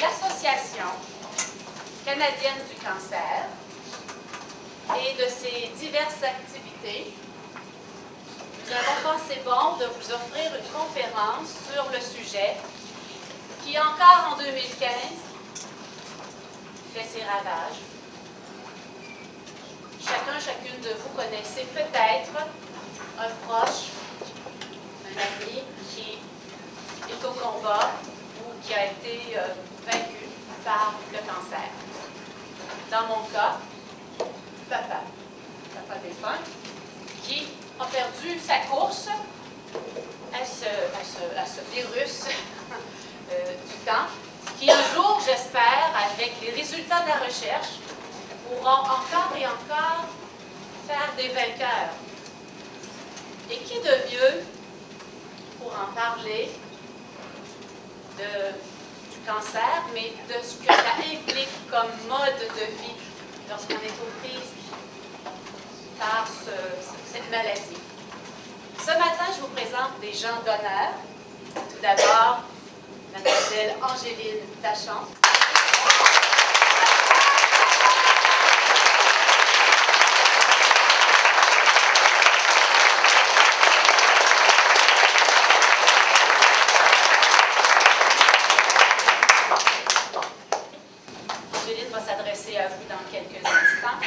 l'Association canadienne du cancer et de ses diverses activités, nous avons pensé bon de vous offrir une conférence sur le sujet qui, encore en 2015, fait ses ravages. Chacune de vous connaissez peut-être un proche, un ami qui est au combat ou qui a été vaincu par le cancer. Dans mon cas, papa défunt, qui a perdu sa course à ce virus du temps, qui un jour, j'espère, avec les résultats de la recherche, pourront encore et encore faire des vainqueurs. Et qui de mieux pour en parler du cancer, mais de ce que ça implique comme mode de vie lorsqu'on est aux prises par cette maladie. Ce matin, je vous présente des gens d'honneur. Tout d'abord, Mademoiselle Angéline Vachon. Angéline va s'adresser à vous dans quelques instants.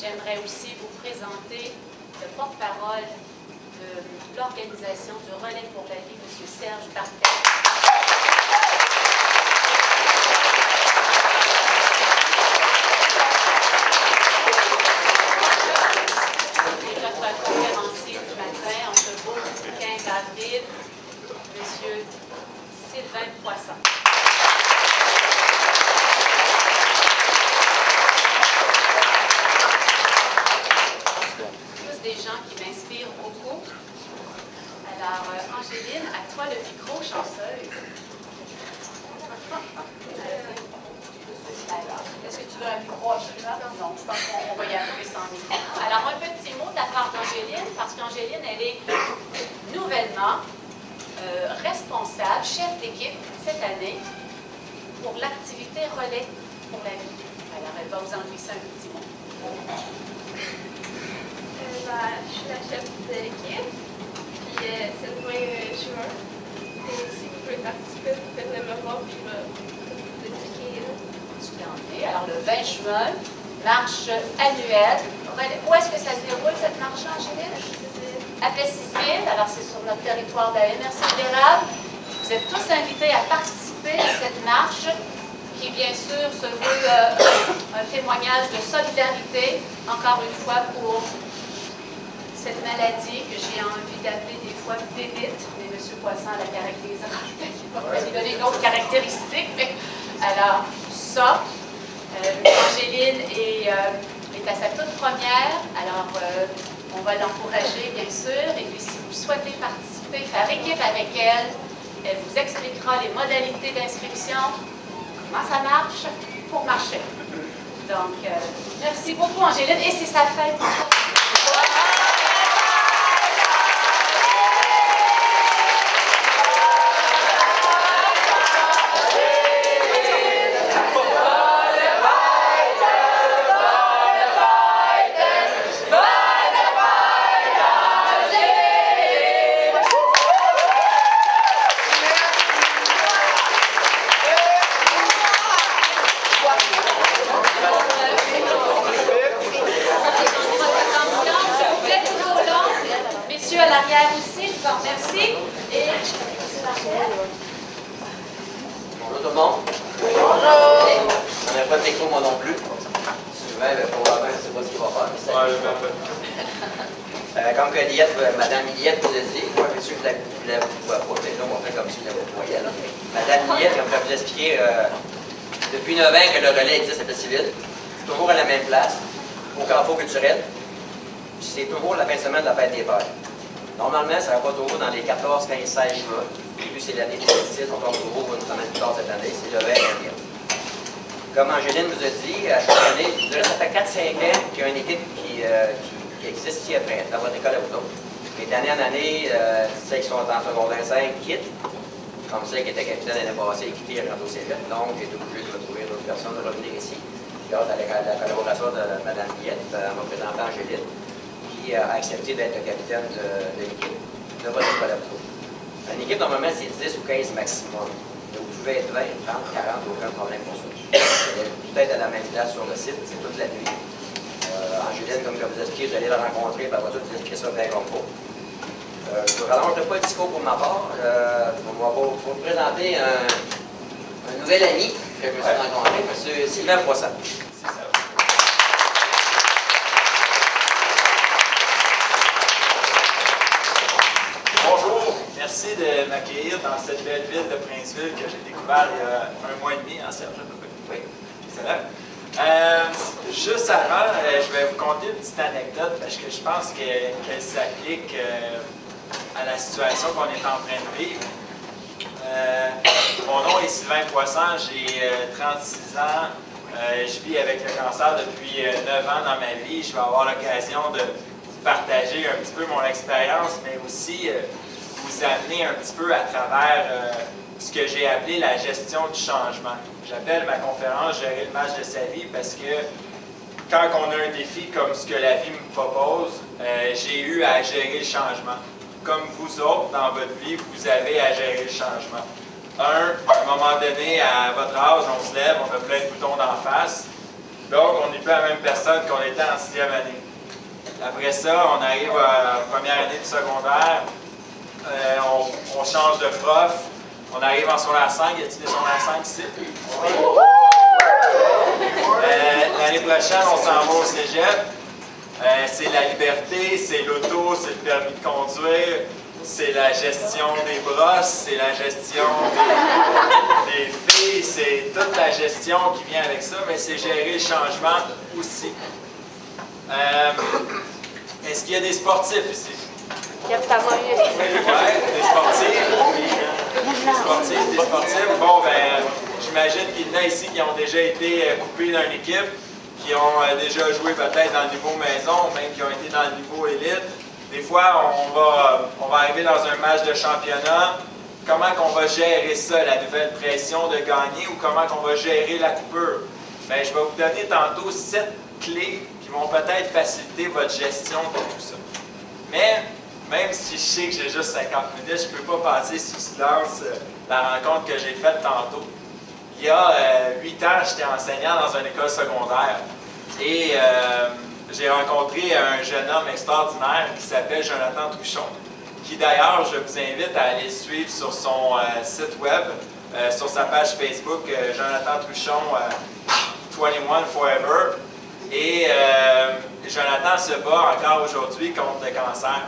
J'aimerais aussi vous présenter le porte-parole de l'organisation du Relais pour la vie, M. Serge Bartel. Et notre conférencier du matin, en ce beau 15 avril, M. Sylvain Poisson. Des gens qui m'inspirent beaucoup. Alors, Angéline, à toi le micro, chanceuse. Alors, est-ce que tu veux un micro absolument? Non, je pense qu'on va y arriver sans micro. Alors, un petit mot de la part d'Angéline, parce qu'Angéline, elle est nouvellement responsable, chef d'équipe cette année pour l'activité Relais pour la vie. Alors, elle va vous en glisser un petit mot. Je suis la chef de l'équipe, puis c'est le 20 juin. Et si vous pouvez participer, vous faites le revoir, puis je vais vous expliquer. Alors, le 20 juin, marche annuelle. Où est-ce que ça se déroule, cette marche, Angéline? À Plessisville. Alors, c'est sur notre territoire de la MRC d'Érable. Vous êtes tous invités à participer à cette marche qui, bien sûr, se veut un témoignage de solidarité, encore une fois, pour cette maladie que j'ai envie d'appeler des fois bébite, mais M. Poisson la caractérisera. Il va lui donner une autre caractéristique. Mais, alors, ça, Angéline est à sa toute première. Alors, on va l'encourager, bien sûr. Et puis, si vous souhaitez participer, faire équipe avec elle, elle vous expliquera les modalités d'inscription, comment ça marche pour marcher. Donc, merci beaucoup, Angéline. Et c'est sa fête. Madame Millette vous a dit, moi je suis sûr que vous ne la vois pas, mais là on va faire comme si vous ne la voyez. Madame Millette, comme je vais vous expliquer, depuis 9 ans que le relais existe à Plessisville, c'est toujours à la même place, au Carrefour culturel, c'est toujours la fin de semaine de la fête des pères. Normalement, ça va pas toujours dans les 14, 15, 16 juin, et puis c'est l'année 2006, on tombe toujours une semaine plus tard cette année, c'est le 20 avril. Comme Angéline vous a dit, à chaque année, je dirais ça fait 4-5 ans qu'il y a une équipe qui existe ici après, dans votre école à vous autres. Et d'année en année, ceux qui sont en secondaire 5 quittent. comme celle qui était capitaine l'année passée et quitté à au Cégep. Donc, j'ai été obligé de retrouver d'autres personnes, de revenir ici. Grâce à la collaboration de Mme Guillette, ma représentante Angélique, qui a accepté d'être capitaine de l'équipe de votre collaboration. Une équipe, normalement, c'est 10 ou 15 maximum. Donc, vous pouvez être 20, 30, 40, aucun problème pour ça. Peut-être à la même place sur le site, c'est toute la nuit. Angélique, comme je vous expliqué, vous allez la rencontrer, par votre vous expliquer ça bien comme vous. Je ne rallongerai pas le discours pour ma part. Je vais vous présenter un nouvel ami que je me suis rencontré, M. Sylvain Poisson. Bonjour, merci de m'accueillir dans cette belle ville de Princeville que j'ai découvert il y a un mois et demi, hein, Serge, à peu près. Oui. Excellent. Juste avant, je vais vous conter une petite anecdote parce que je pense qu'elle s'applique à la situation qu'on est en train de vivre. Mon nom est Sylvain Poisson, j'ai 36 ans, je vis avec le cancer depuis 9 ans dans ma vie. Je vais avoir l'occasion de partager un petit peu mon expérience, mais aussi vous amener un petit peu à travers ce que j'ai appelé la gestion du changement. J'appelle ma conférence « Gérer le match de sa vie » parce que quand on a un défi comme ce que la vie me propose, j'ai eu à gérer le changement. Comme vous autres, dans votre vie, vous avez à gérer le changement. À un moment donné, à votre âge, on se lève, on a plein de boutons d'en face. Donc, on n'est plus la même personne qu'on était en 6e année. Après ça, on arrive à la première année du secondaire, on change de prof, on arrive en secondaire 5, y a-t-il des secondaires 5 ici? L'année prochaine, on s'en va au cégep. C'est la liberté, c'est l'auto, c'est le permis de conduire, c'est la gestion des brosses, c'est la gestion des filles, c'est toute la gestion qui vient avec ça, mais c'est gérer le changement aussi. Est-ce qu'il y a des sportifs ici? Il y a pas moyen. Oui, des sportifs. Des sportifs. Bon, ben, j'imagine qu'il y en a ici qui ont déjà été coupés dans une équipe, qui ont déjà joué peut-être dans le niveau maison, même qui ont été dans le niveau élite. Des fois, on va arriver dans un match de championnat. Comment qu'on va gérer ça, la nouvelle pression de gagner, ou comment qu'on va gérer la coupure? Bien, je vais vous donner tantôt 7 clés qui vont peut-être faciliter votre gestion de tout ça. Mais, même si je sais que j'ai juste 50 minutes, je ne peux pas passer sous silence la rencontre que j'ai faite tantôt. Il y a 8 ans, j'étais enseignant dans une école secondaire et j'ai rencontré un jeune homme extraordinaire qui s'appelle Jonathan Truchon, qui d'ailleurs, je vous invite à aller le suivre sur son site web, sur sa page Facebook, Jonathan Truchon 21 Forever. Et Jonathan se bat encore aujourd'hui contre le cancer.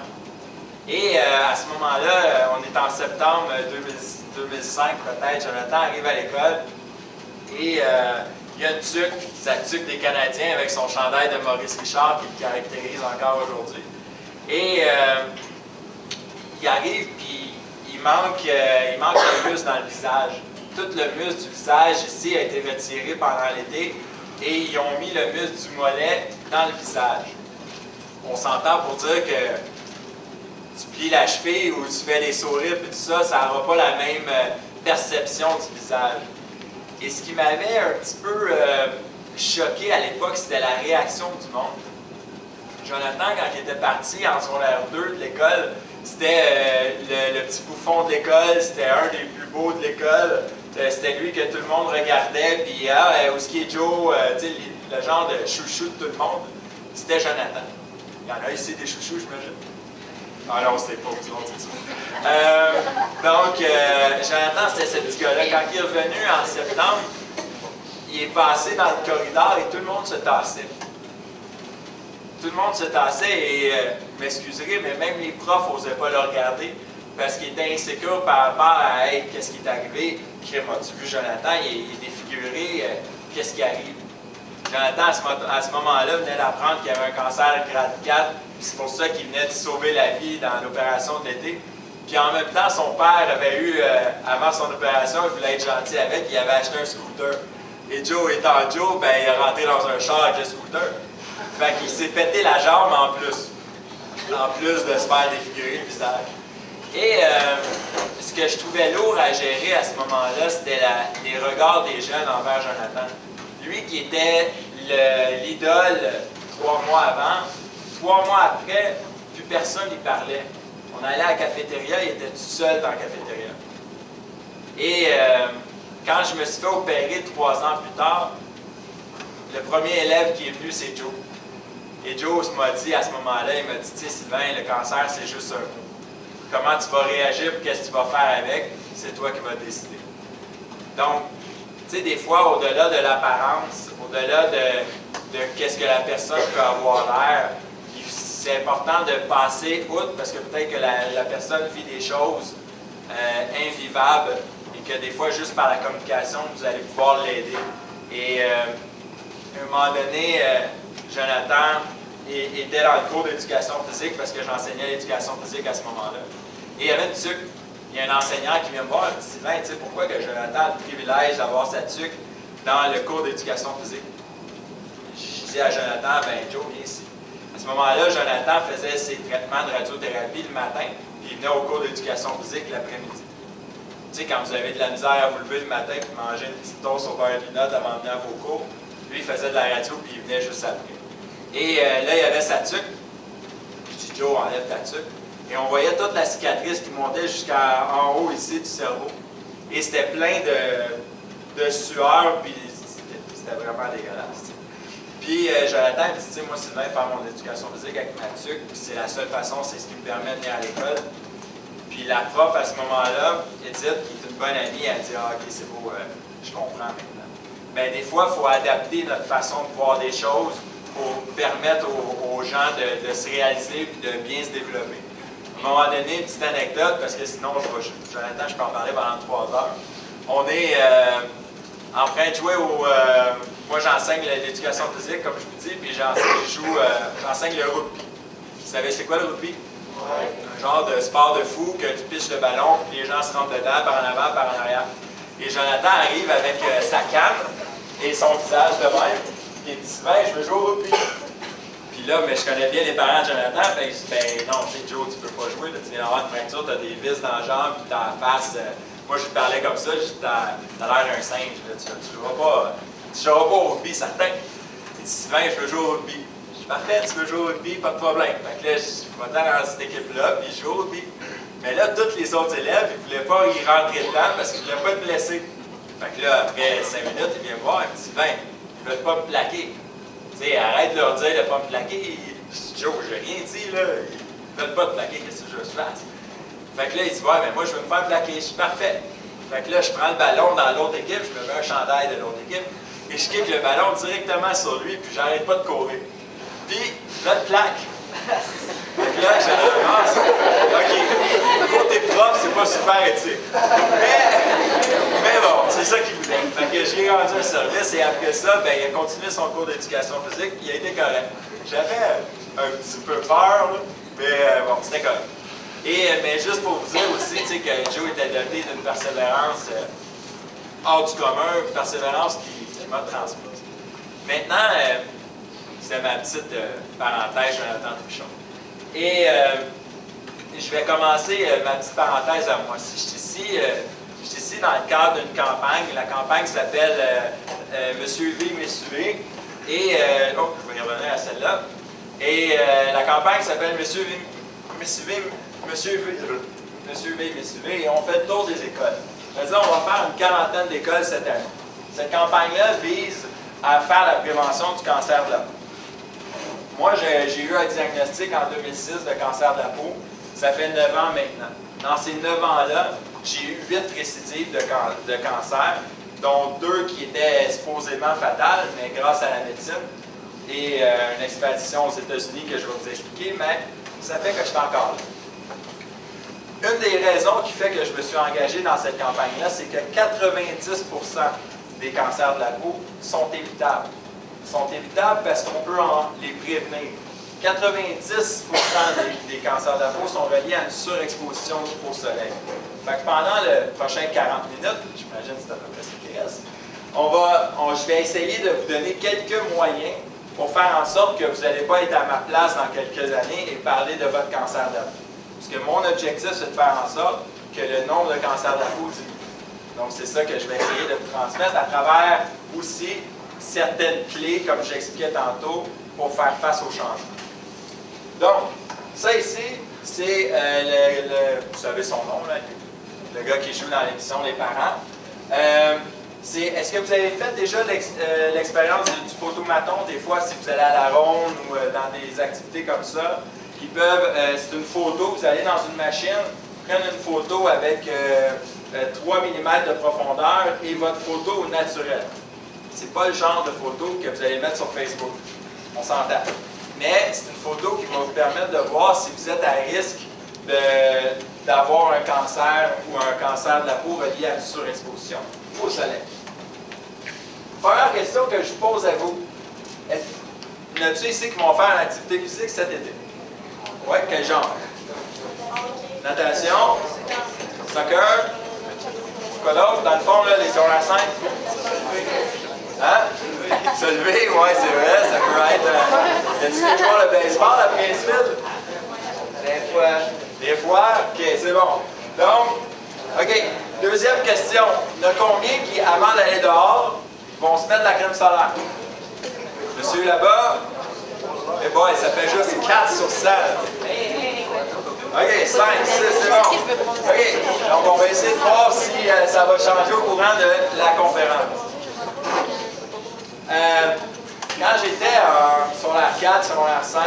Et à ce moment-là, on est en septembre 2005 peut-être, Jonathan arrive à l'école et il y a une tuque, sa tuque des Canadiens avec son chandail de Maurice Richard qui le caractérise encore aujourd'hui. Et il arrive puis il manque un muscle dans le visage. Tout le muscle du visage ici a été retiré pendant l'été et ils ont mis le muscle du mollet dans le visage. On s'entend pour dire que tu plies la cheville ou tu fais des sourires et tout ça, ça n'aura pas la même perception du visage. Et ce qui m'avait un petit peu choqué à l'époque, c'était la réaction du monde. Jonathan, quand il était parti en secondaire 2 de l'école, c'était le petit bouffon de l'école, c'était un des plus beaux de l'école. C'était lui que tout le monde regardait, puis où est-ce qu'il est Joe, le genre de chouchou de tout le monde, c'était Jonathan. Il y en a ici des chouchous, j'imagine. Ah non, c'était pas vous autres, c'est ça. Donc, Jonathan, c'était ce petit gars-là. Quand il est revenu en septembre, il est passé dans le corridor et tout le monde se tassait. Tout le monde se tassait et, m'excuserez, mais même les profs n'osaient pas le regarder parce qu'il était insécure par rapport à hey, qu'est-ce qui est arrivé. As-tu vu Jonathan, il est défiguré, qu'est-ce qui arrive? Jonathan, à ce moment-là, venait d'apprendre qu'il avait un cancer grade 4. C'est pour ça qu'il venait de sauver la vie dans l'opération de l'été. Puis en même temps, son père avait eu, avant son opération, il voulait être gentil avec, il avait acheté un scooter. Et Joe étant Joe, ben, il est rentré dans un char avec le scooter. Fait qu'il s'est pété la jambe en plus de se faire défigurer le visage. Et ce que je trouvais lourd à gérer à ce moment-là, c'était les regards des jeunes envers Jonathan. Lui qui était l'idole 3 mois avant, 3 mois après, plus personne n'y parlait. On allait à la cafétéria, il était tout seul dans la cafétéria. Et quand je me suis fait opérer 3 ans plus tard, le premier élève qui est venu, c'est Joe. Et Joe m'a dit à ce moment-là, il m'a dit, tu sais Sylvain, le cancer c'est juste un mot. Comment tu vas réagir, qu'est-ce que tu vas faire avec, c'est toi qui vas décider. Donc, tu sais, des fois, au-delà de l'apparence, au-delà de qu'est-ce que la personne peut avoir l'air, c'est important de passer outre parce que peut-être que la personne vit des choses invivables et que des fois, juste par la communication, vous allez pouvoir l'aider. Et à un moment donné, Jonathan était dans le cours d'éducation physique parce que j'enseignais l'éducation physique à ce moment-là. Et il y avait une tuque. Il y a un enseignant qui vient me voir et me dit, Sylvain, tu sais pourquoi que Jonathan a le privilège d'avoir sa tuque dans le cours d'éducation physique? Je dis à Jonathan, ben Joe, viens ici. À ce moment-là, Jonathan faisait ses traitements de radiothérapie le matin, puis il venait au cours d'éducation physique l'après-midi. Tu sais, quand vous avez de la misère à vous lever le matin puis manger une petite toast au beurre de pinot avant de venir à vos cours, lui, il faisait de la radio puis il venait juste après. Et là, il y avait sa tuque. Je dis, Joe, enlève ta tuque. Et on voyait toute la cicatrice qui montait jusqu'en haut ici du cerveau. Et c'était plein de sueur, puis c'était vraiment dégueulasse. Puis Jonathan me dit, tu sais, moi, Sylvain, faire mon éducation physique avec ma tuque, puis c'est la seule façon, c'est ce qui me permet de venir à l'école. Puis la prof, à ce moment-là, Edith, qui est une bonne amie, elle dit, ah, ok, c'est beau, je comprends maintenant. Bien, des fois, il faut adapter notre façon de voir des choses pour permettre aux gens de se réaliser et de bien se développer. À un moment donné, une petite anecdote, parce que sinon, Jonathan, je peux en parler pendant 3 heures. On est en train de jouer au... moi, j'enseigne l'éducation physique, comme je vous dis, puis j'enseigne le rugby. Vous savez, c'est quoi le rugby? Ouais. Un genre de sport de fou que tu pitches le ballon, puis les gens se rentrent dedans, par en avant, par en arrière. Et Jonathan arrive avec sa canne et son visage de même. Il dit, Sylvain, je veux jouer au rugby. Puis là, mais je connais bien les parents de Jonathan, fait que je dis, ben non, tu sais, Joe, tu peux pas jouer, là, tu viens d'avoir une fracture, tu as des vis dans la jambe, puis dans la face. Moi, je lui parlais comme ça, je dis, t'as l'air d'un singe, là, tu joueras pas au rugby, certain. Il dit, Sylvain, je veux jouer au rugby. Je dis, parfait, tu veux jouer au rugby, pas de problème. Fait que là, je vais dans cette équipe-là, puis je joue au rugby. Mais là, tous les autres élèves, ils ne voulaient pas y rentrer dedans parce qu'ils ne voulaient pas être blessés. Fait que là, après 5 minutes, il vient me voir, il me dit, Sylvain, ils ne veulent pas me plaquer. Tu sais, arrête de leur dire de ne pas me plaquer. Je dis, Joe, j'ai rien dit, là. Ils ne veulent pas te plaquer, qu'est-ce que je fasse? Fait que là, il dit, ouais, mais moi, je veux me faire plaquer. Je suis parfait. Fait que là, je prends le ballon dans l'autre équipe, je me mets un chandail de l'autre équipe, et je kick le ballon directement sur lui, puis j'arrête pas de courir. Puis, je le plaque. Fait que là, j'ai dit, OK, côté prof, c'est pas super éthique. Mais bon, c'est ça qu'il voulait. Fait que j'ai rendu un service et après ça, ben, il a continué son cours d'éducation physique, il a été correct. J'avais un petit peu peur, là, mais bon, c'était correct. Mais juste pour vous dire aussi, tu sais, que Joe était doté d'une persévérance hors du commun, une persévérance qui m'a transmise. Maintenant, c'est ma petite parenthèse, Jonathan Truchon. Et je vais commencer ma petite parenthèse à moi. Si je suis ici dans le cadre d'une campagne. La campagne s'appelle Monsieur V, Monsieur V. Et, je vais y revenir à celle-là. Et la campagne s'appelle Monsieur V, Monsieur V, Monsieur V, Monsieur V, Monsieur V. Et on fait le tour des écoles. C'est-à-dire, on va faire une 40aine d'écoles cette année. Cette campagne-là vise à faire la prévention du cancer de la peau. Moi, j'ai eu un diagnostic en 2006 de cancer de la peau. Ça fait 9 ans maintenant. Dans ces 9 ans-là, j'ai eu 8 récidives de cancer, dont 2 qui étaient supposément fatales, mais grâce à la médecine et une expédition aux États-Unis que je vais vous expliquer, mais ça fait que je suis encore là. Une des raisons qui fait que je me suis engagé dans cette campagne-là, c'est que 90% des cancers de la peau sont évitables. Ils sont évitables parce qu'on peut les prévenir. 90% des cancers de la peau sont reliés à une surexposition au soleil. Fait que pendant les prochaines 40 minutes, j'imagine que c'est à peu près ce qui reste, je vais essayer de vous donner quelques moyens pour faire en sorte que vous n'allez pas être à ma place dans quelques années et parler de votre cancer de la peau. Parce que mon objectif, c'est de faire en sorte que le nombre de cancers de la peau diminue. Donc, c'est ça que je vais essayer de vous transmettre à travers aussi certaines clés, comme j'expliquais tantôt, pour faire face au changement. Donc, ça ici, c'est vous savez son nom, là, le gars qui joue dans l'émission Les Parents. Est-ce que vous avez fait déjà l'expérience du photomaton, des fois, si vous allez à la ronde ou dans des activités comme ça, qui peuvent, c'est une photo, vous allez dans une machine, prendre une photo avec 3 mm de profondeur et votre photo naturelle. C'est pas le genre de photo que vous allez mettre sur Facebook, on s'entend. Mais c'est une photo qui va vous permettre de voir si vous êtes à risque d'avoir un cancer ou un cancer de la peau relié à une surexposition au soleil. Première question que je pose à vous. Y en a-t-il ici qui vont faire une activité physique cet été? Oui, quel genre? Natation? Soccer? Quoi d'autre? Dans le fond, là, les secondaires 5? Hein? Se lever, oui, c'est vrai, ça peut être... Y a-t-il des joueurs de baseball à Princeville? Des fois. Des fois? OK, c'est bon. Donc, OK, deuxième question. Il y en a combien qui, avant d'aller dehors, vont se mettre de la crème solaire? Monsieur là-bas? Eh boy, ça fait juste 4 sur 100. OK, 5, 6, c'est bon. OK, donc on va essayer de voir si ça va changer au courant de la conférence. Quand j'étais sur la 4, sur la 5,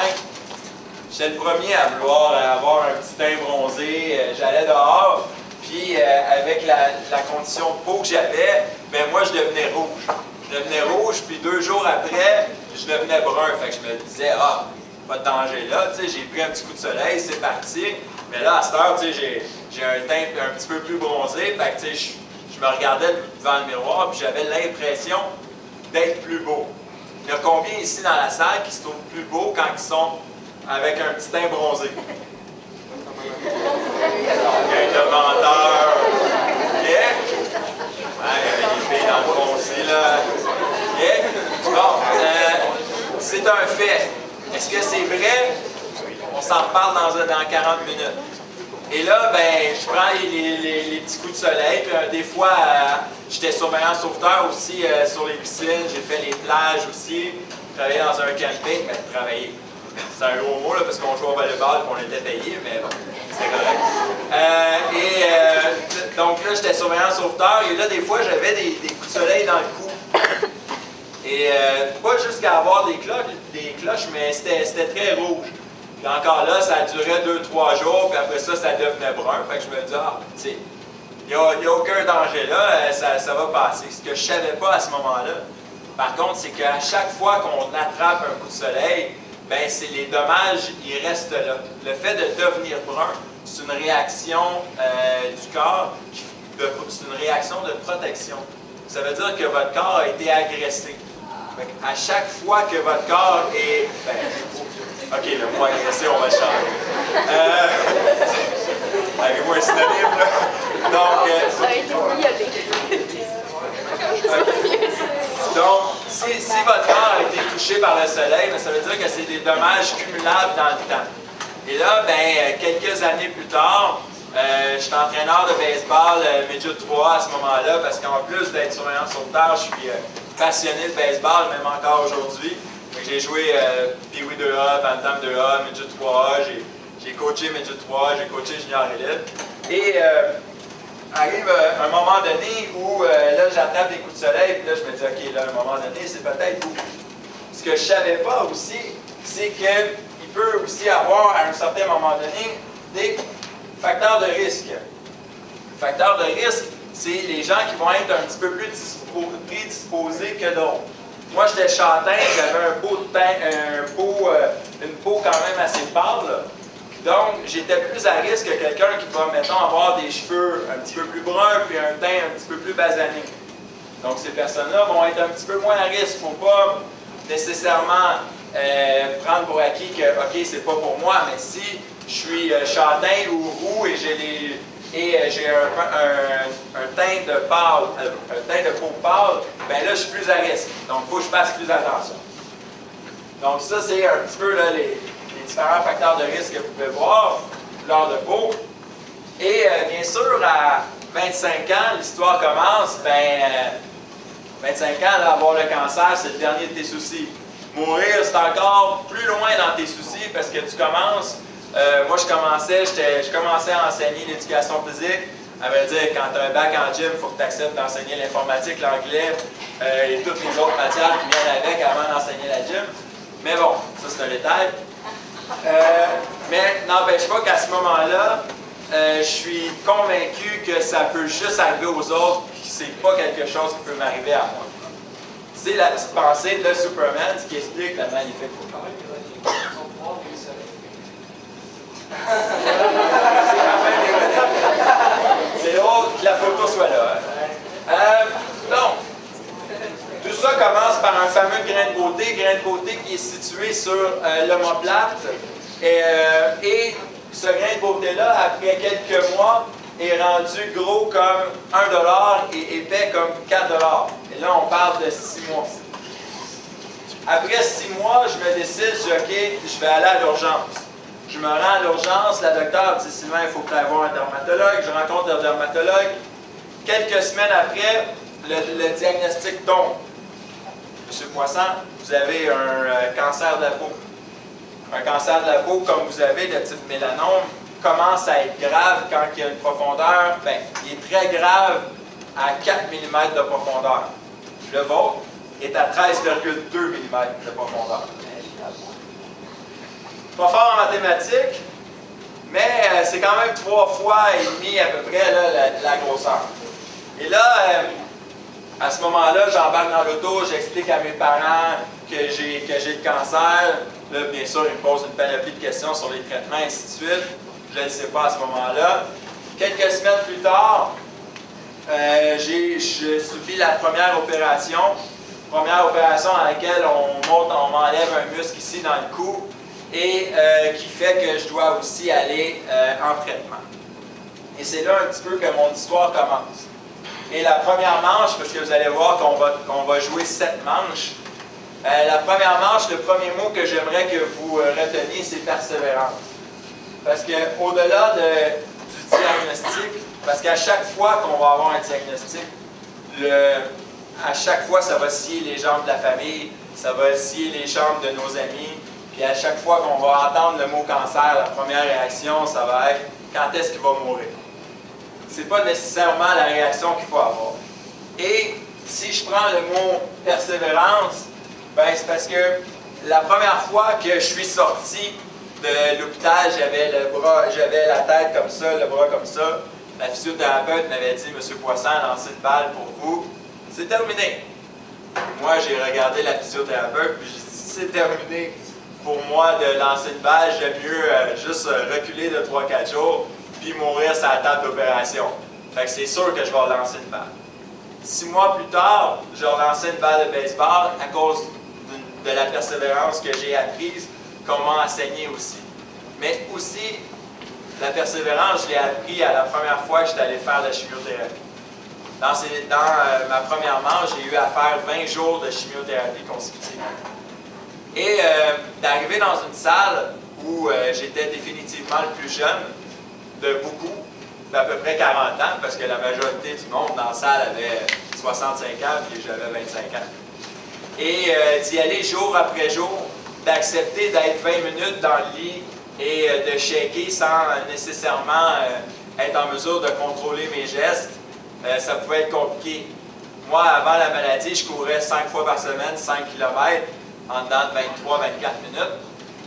j'étais le premier à vouloir avoir un petit teint bronzé. J'allais dehors, puis avec la condition de peau que j'avais, ben moi je devenais rouge. Je devenais rouge, puis 2 jours après, je devenais brun. Fait que je me disais, ah, pas de danger là, tu sais, j'ai pris un petit coup de soleil, c'est parti. Mais là, à cette heure, tu sais, j'ai un teint un petit peu plus bronzé. Fait que, tu sais, je me regardais devant le miroir, puis j'avais l'impression d'être plus beau. Il y en a combien ici dans la salle qui se trouvent plus beaux quand ils sont avec un petit teint bronzé? Gang de menteurs. OK? Ouais, il y avait des filles dans le fond aussi, là. OK? Bon, c'est un fait. Est-ce que c'est vrai? On s'en reparle dans 40 minutes. Et là, ben, je prends les petits coups de soleil. Puis, des fois, j'étais surveillant sauveteur aussi sur les piscines. J'ai fait les plages aussi. Travaillé dans un camping, mais travailler. C'est un gros mot là, parce qu'on jouait au volleyball et qu'on était payé, mais bon, c'était correct. Donc là, j'étais surveillant sauveteur. Et là, des fois, j'avais des coups de soleil dans le cou. Et pas jusqu'à avoir des cloches, mais c'était très rouge. Puis encore là, ça durait 2-3 jours, puis après ça, ça devenait brun. Fait que je me dis, ah, tu sais, il n'y a aucun danger là, ça va passer. Ce que je ne savais pas à ce moment-là, par contre, c'est qu'à chaque fois qu'on attrape un coup de soleil, ben c'est les dommages, ils restent là. Le fait de devenir brun, c'est une réaction du corps, c'est une réaction de protection. Ça veut dire que votre corps a été agressé. À chaque fois que votre corps est... OK, le mot agressé, on va le changer. Avez-vous un synonyme, là? Donc, donc si votre corps a été touché par le soleil, ça veut dire que c'est des dommages cumulables dans le temps. Et là, ben, quelques années plus tard, je suis entraîneur de baseball Midget 3 à ce moment-là, parce qu'en plus d'être surveillant sauveteur, je suis passionné de baseball, même encore aujourd'hui. J'ai joué Pee-Wee 2A, Bantam 2A, Midget 3A, j'ai coaché Midget 3A, j'ai coaché Junior Elite. Et arrive un moment donné où là j'attrape des coups de soleil, puis là je me dis, OK, là, à un moment donné, c'est peut-être beaucoup. Ce que je ne savais pas aussi, c'est qu'il peut aussi avoir, à un certain moment donné, des facteurs de risque. Les facteurs de risque, c'est les gens qui vont être un petit peu plus prédisposés que d'autres. Moi, j'étais châtain, j'avais une peau quand même assez pâle. Donc, j'étais plus à risque que quelqu'un qui va, mettons, avoir des cheveux un petit peu plus bruns puis un teint un petit peu plus basané. Donc, ces personnes-là vont être un petit peu moins à risque. Il ne faut pas nécessairement prendre pour acquis que, OK, c'est pas pour moi, mais si je suis châtain ou roux et j'ai un teint de peau pâle, bien là, je suis plus à risque. Donc, il faut que je fasse plus attention. Donc, ça, c'est un petit peu là, les différents facteurs de risque que vous pouvez voir. couleur de peau. Et bien sûr, à 25 ans, l'histoire commence. 25 ans, là, avoir le cancer, c'est le dernier de tes soucis. Mourir, c'est encore plus loin dans tes soucis parce que tu commences. Moi, je commençais à enseigner l'éducation physique. À vrai dire, quand tu as un bac en gym, il faut que tu acceptes d'enseigner l'informatique, l'anglais et toutes les autres matières qui viennent avec avant d'enseigner la gym. Mais bon, ça c'est un détail. Mais n'empêche pas qu'à ce moment-là, je suis convaincu que ça peut juste arriver aux autres et que c'est pas quelque chose qui peut m'arriver à moi. C'est la petite pensée de Superman qui explique la magnifique photo. C'est drôle que la photo soit là. Donc, tout ça commence par un fameux grain de beauté qui est situé sur l'omoplate. Et ce grain de beauté-là, après quelques mois, est rendu gros comme 1$ et épais comme 4$. Et là, on parle de 6 mois. Après 6 mois, je me décide, OK, je vais aller à l'urgence. Je me rends à l'urgence, la docteure dit, Sylvain, il faut que tu ailles voir un dermatologue. Je rencontre le dermatologue. Quelques semaines après, le diagnostic tombe. Monsieur Poisson, vous avez un cancer de la peau. Un cancer de la peau, comme vous avez de type mélanome, commence à être grave quand il y a une profondeur. Bien, il est très grave à 4 mm de profondeur. Le vôtre est à 13,2 mm de profondeur. Pas fort en mathématiques, mais c'est quand même 3 fois et demi à peu près là, la grosseur. Et là, à ce moment-là, j'embarque dans l'auto, j'explique à mes parents que j'ai le cancer. Là, bien sûr, ils me posent une panoplie de questions sur les traitements, et ainsi de suite. Je ne le sais pas à ce moment-là. Quelques semaines plus tard, j'ai subi la première opération. Première opération à laquelle on m'enlève un muscle ici dans le cou et qui fait que je dois aussi aller en traitement. Et c'est là un petit peu que mon histoire commence. Et la première manche, parce que vous allez voir qu'on va jouer 7 manches, la première manche, le premier mot que j'aimerais que vous reteniez, c'est persévérance. Parce qu'au-delà du diagnostic, parce qu'à chaque fois qu'on va avoir un diagnostic, à chaque fois, ça va scier les jambes de la famille, ça va scier les jambes de nos amis, puis à chaque fois qu'on va entendre le mot cancer, la première réaction, ça va être « quand est-ce qu'il va mourir ?» Ce n'est pas nécessairement la réaction qu'il faut avoir. Et si je prends le mot « persévérance », ben, c'est parce que la première fois que je suis sorti de l'hôpital, j'avais la tête comme ça, le bras comme ça. La physiothérapeute m'avait dit « Monsieur Poisson, lancez une balle pour vous. C'est terminé. » Moi, j'ai regardé la physiothérapeute puis j'ai dit « c'est terminé. Pour moi, de lancer une balle, j'aime mieux juste reculer de 3-4 jours puis mourir sur la table d'opération. Fait que c'est sûr que je vais relancer une balle. » 6 mois plus tard, j'ai relancé une balle de baseball à cause de la persévérance que j'ai apprise, qu'on m'a enseigné aussi. Mais aussi, la persévérance, je l'ai appris à la première fois que j'étais allé faire la chimiothérapie. Dans ma première manche, j'ai eu à faire 20 jours de chimiothérapie consécutive. Et d'arriver dans une salle où j'étais définitivement le plus jeune de beaucoup, d'à peu près 40 ans, parce que la majorité du monde dans la salle avait 65 ans, puis j'avais 25 ans. Et d'y aller jour après jour, d'accepter d'être 20 minutes dans le lit et de shaker sans nécessairement être en mesure de contrôler mes gestes, ça pouvait être compliqué. Moi, avant la maladie, je courais 5 fois par semaine, 5 km, en dedans de 23-24 minutes.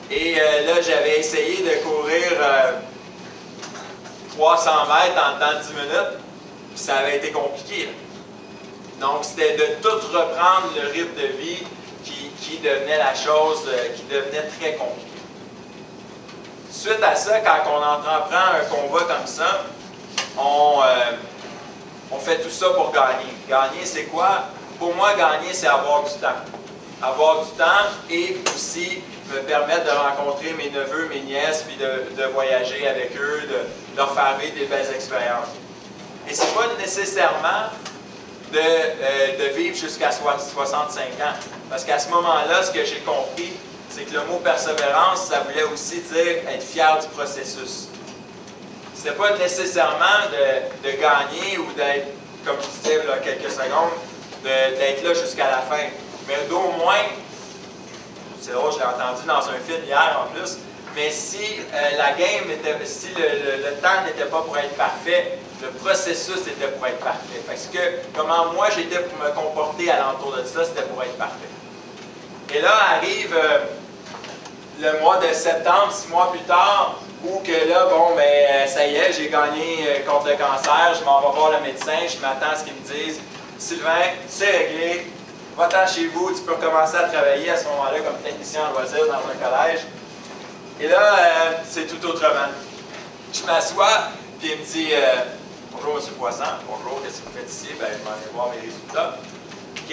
Et là, j'avais essayé de courir 300 mètres en dedans de 10 minutes, puis ça avait été compliqué. Donc, c'était de tout reprendre le rythme de vie qui devenait la chose, qui devenait très compliquée. Suite à ça, quand on entreprend un combat comme ça, on fait tout ça pour gagner. Gagner, c'est quoi? Pour moi, gagner, c'est avoir du temps. Avoir du temps et aussi me permettre de rencontrer mes neveux, mes nièces, puis de voyager avec eux, de leur faire vivre des belles expériences. Et c'est pas nécessairement de vivre jusqu'à 65 ans. Parce qu'à ce moment-là, ce que j'ai compris, c'est que le mot persévérance, ça voulait aussi dire être fier du processus. c'était pas nécessairement de gagner ou d'être, comme je disais là, quelques secondes, d'être là jusqu'à la fin. Mais d'au moins, c'est drôle, je l'ai entendu dans un film hier en plus, mais si la game était, si le temps n'était pas pour être parfait, le processus était pour être parfait. Parce que comment moi j'étais pour me comporter alentour de ça, c'était pour être parfait. Et là arrive le mois de septembre, 6 mois plus tard, où que là, bon, ben, ça y est, j'ai gagné contre le cancer, je m'en vais voir le médecin, je m'attends à ce qu'ils me disent « Sylvain, c'est réglé, va-t'en chez vous, tu peux recommencer à travailler à ce moment-là comme technicien en loisirs dans un collège. » Et là, c'est tout autrement. Je m'assois, puis il me dit « Bonjour, M. Poisson. Bonjour, qu'est-ce que vous faites ici? » Ben, je m'en vais voir mes résultats. OK.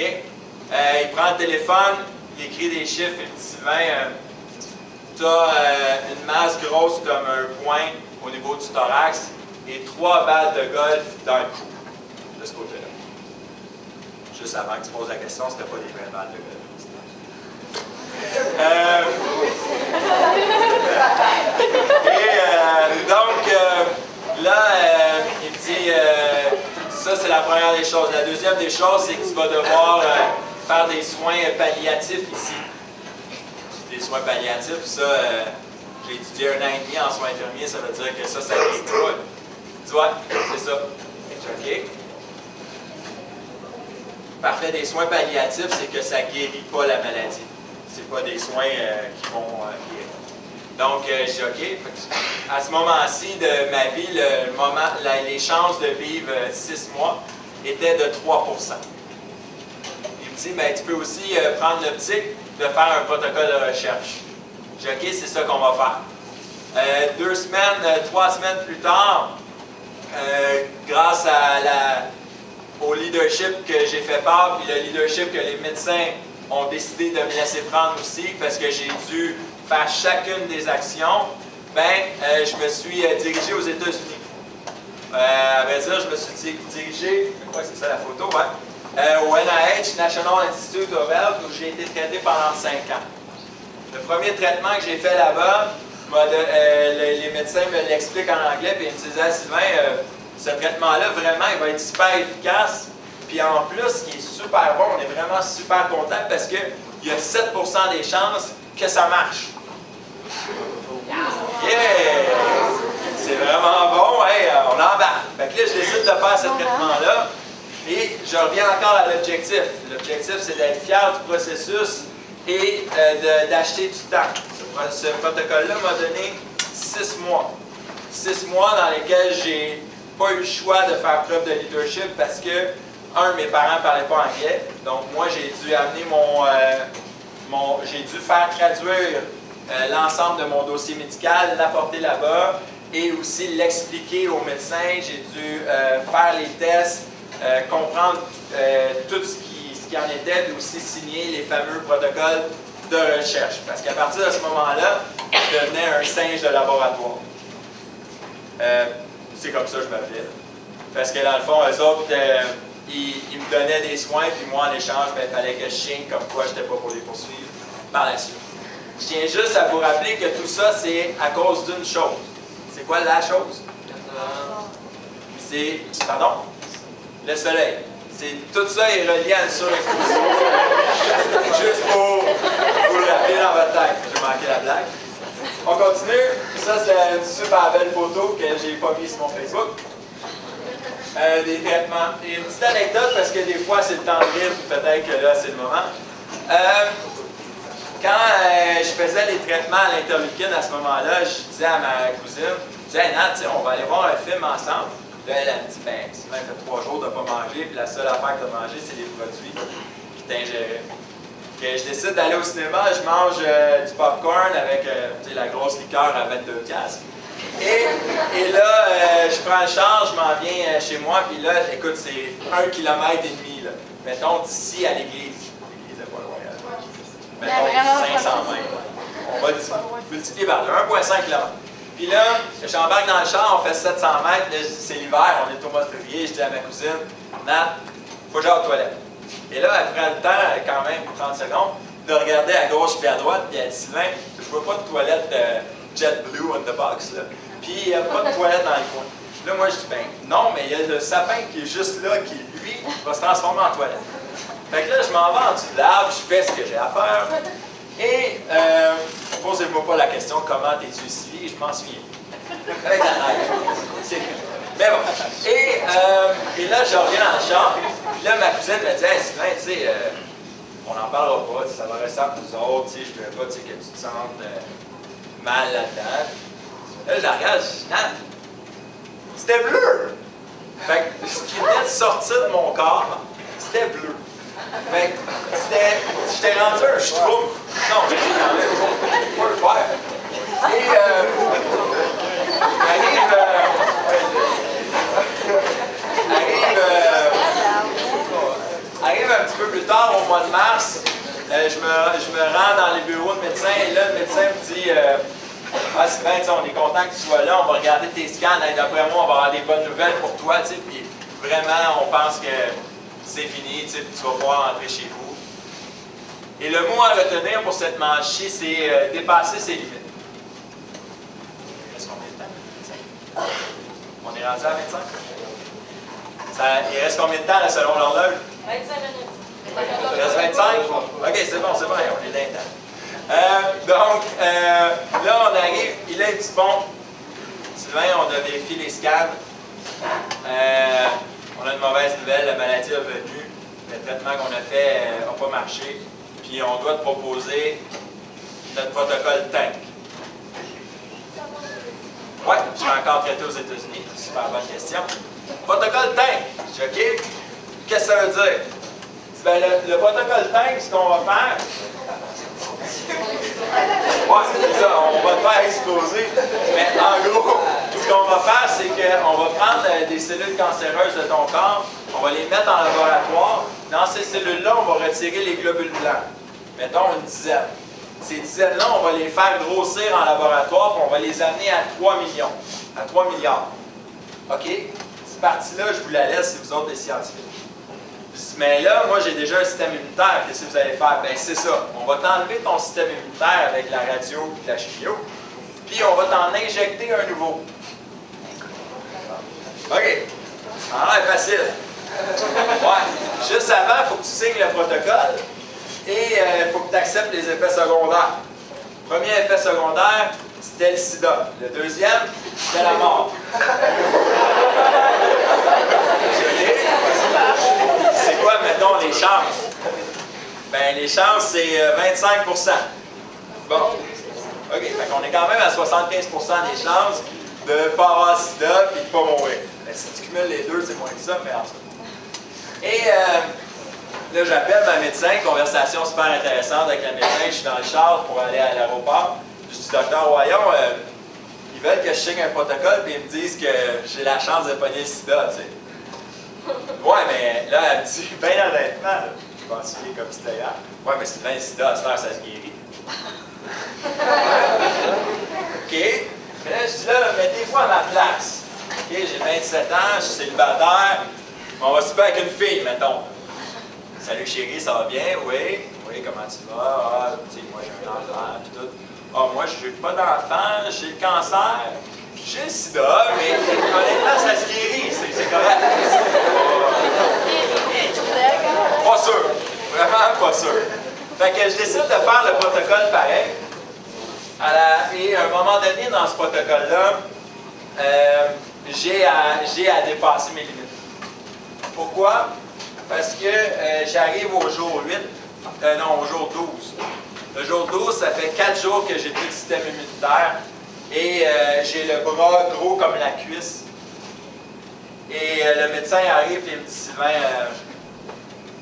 Il prend le téléphone, il écrit des chiffres, il me dit « Sylvain, tu as une masse grosse comme un point au niveau du thorax et 3 balles de golf dans le cou, de ce côté-là. » Juste avant que tu poses la question, c'était pas des vraies balles de golf. Il me dit, ça c'est la première des choses. La deuxième des choses, c'est que tu vas devoir faire des soins palliatifs ici. Des soins palliatifs, ça, j'ai étudié 1 an et demi en soins infirmiers, ça veut dire que ça guérit pas. Tu vois, c'est ça. OK. Parfait, des soins palliatifs, c'est que ça ne guérit pas la maladie. C'est pas des soins qui vont guérir. Donc, j'ai dit OK. À ce moment-ci de ma vie, les chances de vivre 6 mois étaient de 3 %. Il me dit, mais tu peux aussi prendre l'optique de faire un protocole de recherche. J'ai dit OK, c'est ça qu'on va faire. 2 semaines, 3 semaines plus tard, grâce au leadership que j'ai fait part, puis le leadership que les médecins ont décidé de me laisser prendre aussi, parce que j'ai dû faire chacune des actions, je me suis dirigé aux États-Unis. À vrai dire, je me suis dirigé, je crois que c'est ça la photo, au NIH, National Institute of Health, où j'ai été traité pendant 5 ans. Le premier traitement que j'ai fait là-bas, les médecins me l'expliquent en anglais, puis ils me disaient, Sylvain, ce traitement-là, vraiment, il va être super efficace. Puis en plus, ce qui est super bon, on est vraiment super content parce qu'il y a 7 % des chances que ça marche. Yeah! C'est vraiment bon, hey, on embarque. Fait que là, je décide de faire ce traitement-là et je reviens encore à l'objectif. L'objectif, c'est d'être fier du processus et d'acheter du temps. Ce protocole-là m'a donné 6 mois. 6 mois dans lesquels j'ai pas eu le choix de faire preuve de leadership parce que, mes parents ne parlaient pas anglais. Donc, moi, j'ai dû amener j'ai dû faire traduire l'ensemble de mon dossier médical, l'apporter là-bas et aussi l'expliquer aux médecins. J'ai dû faire les tests, comprendre tout ce qui en était, puis aussi signer les fameux protocoles de recherche. Parce qu'à partir de ce moment-là, je devenais un singe de laboratoire. C'est comme ça que je m'appelais. Parce que dans le fond, eux autres, ils me donnaient des soins, puis moi, en échange, il fallait que je signe comme quoi je n'étais pas pour les poursuivre par la suite. Je tiens juste à vous rappeler que tout ça, c'est à cause d'une chose. C'est quoi la chose? C'est, pardon? Le soleil. Tout ça est relié à une surexposition. Juste pour vous le rappeler dans votre tête. J'ai manqué la blague. On continue. Ça, c'est une super belle photo que j'ai pas mise sur mon Facebook. Des traitements. Et une petite anecdote, parce que des fois, c'est le temps libre, peut-être que là, c'est le moment. Quand je faisais les traitements à l'interleukine, à ce moment-là, je disais à ma cousine, je disais, hey, Nat, on va aller voir un film ensemble. Là, elle me dit, ben, ça fait 3 jours de ne pas manger, puis la seule affaire que tu as mangé, c'est les produits qui t'ingéraient. Je décide d'aller au cinéma, je mange du popcorn avec la grosse liqueur à 22$. Et là, je prends le char, je m'en viens chez moi, puis là, écoute, c'est 1,5 km, là. Mettons, d'ici à l'église. L'église est pas loin. Mettons, 500 mètres. On va multiplier par 2, 1,5 km. Puis là, j'embarque dans le char, on fait 700 mètres, c'est l'hiver, on est au mois de février, je dis à ma cousine, Nat, faut que j'aille aux toilettes. Et là, elle prend le temps, quand même, 30 secondes, de regarder à gauche puis à droite, puis elle dit, Sylvain, je vois pas de toilette JetBlue on the box, là. puis il n'y a pas de toilette dans le coin. Là, moi, je dis, ben non, mais il y a le sapin qui est juste là, qui, lui, va se transformer en toilette. Fait que là, je m'en vais en dessous de l'arbre, je fais ce que j'ai à faire. Et, posez-moi pas la question, comment t'es-tu ici? Je m'en souviens. Avec la neige. Mais bon. Et là, je reviens dans le char. Puis là, ma cousine me dit, hey, Sylvain, tu sais, on n'en parlera pas, ça va rester entre nous autres, tu sais, je ne veux pas que tu te sentes mal là-dedans. Là, je la regarde, je dis, Nat, c'était bleu! Fait que ce qui venait de sortir de mon corps, c'était bleu. Fait que j'étais rendu un schtroumpf. Non, j'ai dit quand même, faut le faire. Et arrive un petit peu plus tard, au mois de mars, je me rends dans les bureaux de médecin et là, le médecin me dit ah, Sylvain, on est content que tu sois là, on va regarder tes scans, d'après moi, on va avoir des bonnes nouvelles pour toi, puis vraiment, on pense que c'est fini, tu vas pouvoir rentrer chez vous. Et le mot à retenir pour cette manche-ci, c'est dépasser ses limites. Il reste combien de temps? On est rendu à 25? Il reste combien de temps, là, selon l'horloge? 25 minutes. Il reste 25? OK, c'est bon, on est dans le temps. Donc, là, on arrive, il est du bon. Sylvain, on a vérifié les scans. On a une mauvaise nouvelle, la maladie est revenue. Le traitement qu'on a fait n'a pas marché. Puis on doit te proposer notre protocole TANK. Oui, je suis encore traité aux États-Unis. Super bonne question. Protocole TANK. Je dis, OK, qu'est-ce que ça veut dire? Ben, le protocole TANK, ce qu'on va faire, ouais, c'est ça, on va te faire exploser. Mais en gros, ce qu'on va faire, c'est qu'on va prendre des cellules cancéreuses de ton corps, on va les mettre en laboratoire. Dans ces cellules-là, on va retirer les globules blancs. Mettons une dizaine. Ces dizaines-là, on va les faire grossir en laboratoire, puis on va les amener à 3 millions, à 3 milliards. OK? Cette partie-là, je vous la laisse, c'est vous autres les scientifiques. Mais là, moi, j'ai déjà un système immunitaire. Qu'est-ce que vous allez faire? Bien, c'est ça. On va t'enlever ton système immunitaire avec la radio et la chimio, puis on va t'en injecter un nouveau. OK. Ça a l'air facile. Ouais. Juste avant, il faut que tu signes le protocole et il faut que tu acceptes les effets secondaires. Le premier effet secondaire, c'était le sida. Le deuxième, c'était la mort. C'est quoi, mettons, les chances? Bien, les chances, c'est 25%. Bon. OK, fait qu'on est quand même à 75% des chances de ne pas avoir sida et de ne pas mourir. Mais si tu cumules les deux, c'est moins que ça, mais en tout cas. Et là, j'appelle ma médecin, conversation super intéressante avec la médecin. Je suis dans le char pour aller à l'aéroport. Je dis, docteur Royon, ils veulent que je signe un protocole et ils me disent que j'ai la chance de pogner le sida, tu sais. Ouais, mais là, elle me dit, bien honnêtement, là, je pense qu'il est comme c'était hier. Ouais, mais c'est bien le sida, à cette heure, ça se guérit. OK. Mais là, je dis là, mettez-vous à ma place. OK, j'ai 27 ans, je suis célibataire. On va souper avec une fille, mettons. Salut chérie, ça va bien? Oui. Oui, comment tu vas? Ah, tu sais, moi j'ai un enfant, puis tout. Ah, moi, je n'ai pas d'enfant, j'ai le cancer. J'ai le sida, mais honnêtement, ça se guérit, c'est correct. Pas sûr. Vraiment pas sûr. Fait que je décide de faire le protocole pareil. Et à un moment donné, dans ce protocole-là, j'ai à dépasser mes limites. Pourquoi? Parce que j'arrive au jour 8, non, au jour 12. Le jour 12, ça fait 4 jours que j'ai plus de système immunitaire et j'ai le bras gros comme la cuisse. Et le médecin arrive et il me dit, Sylvain,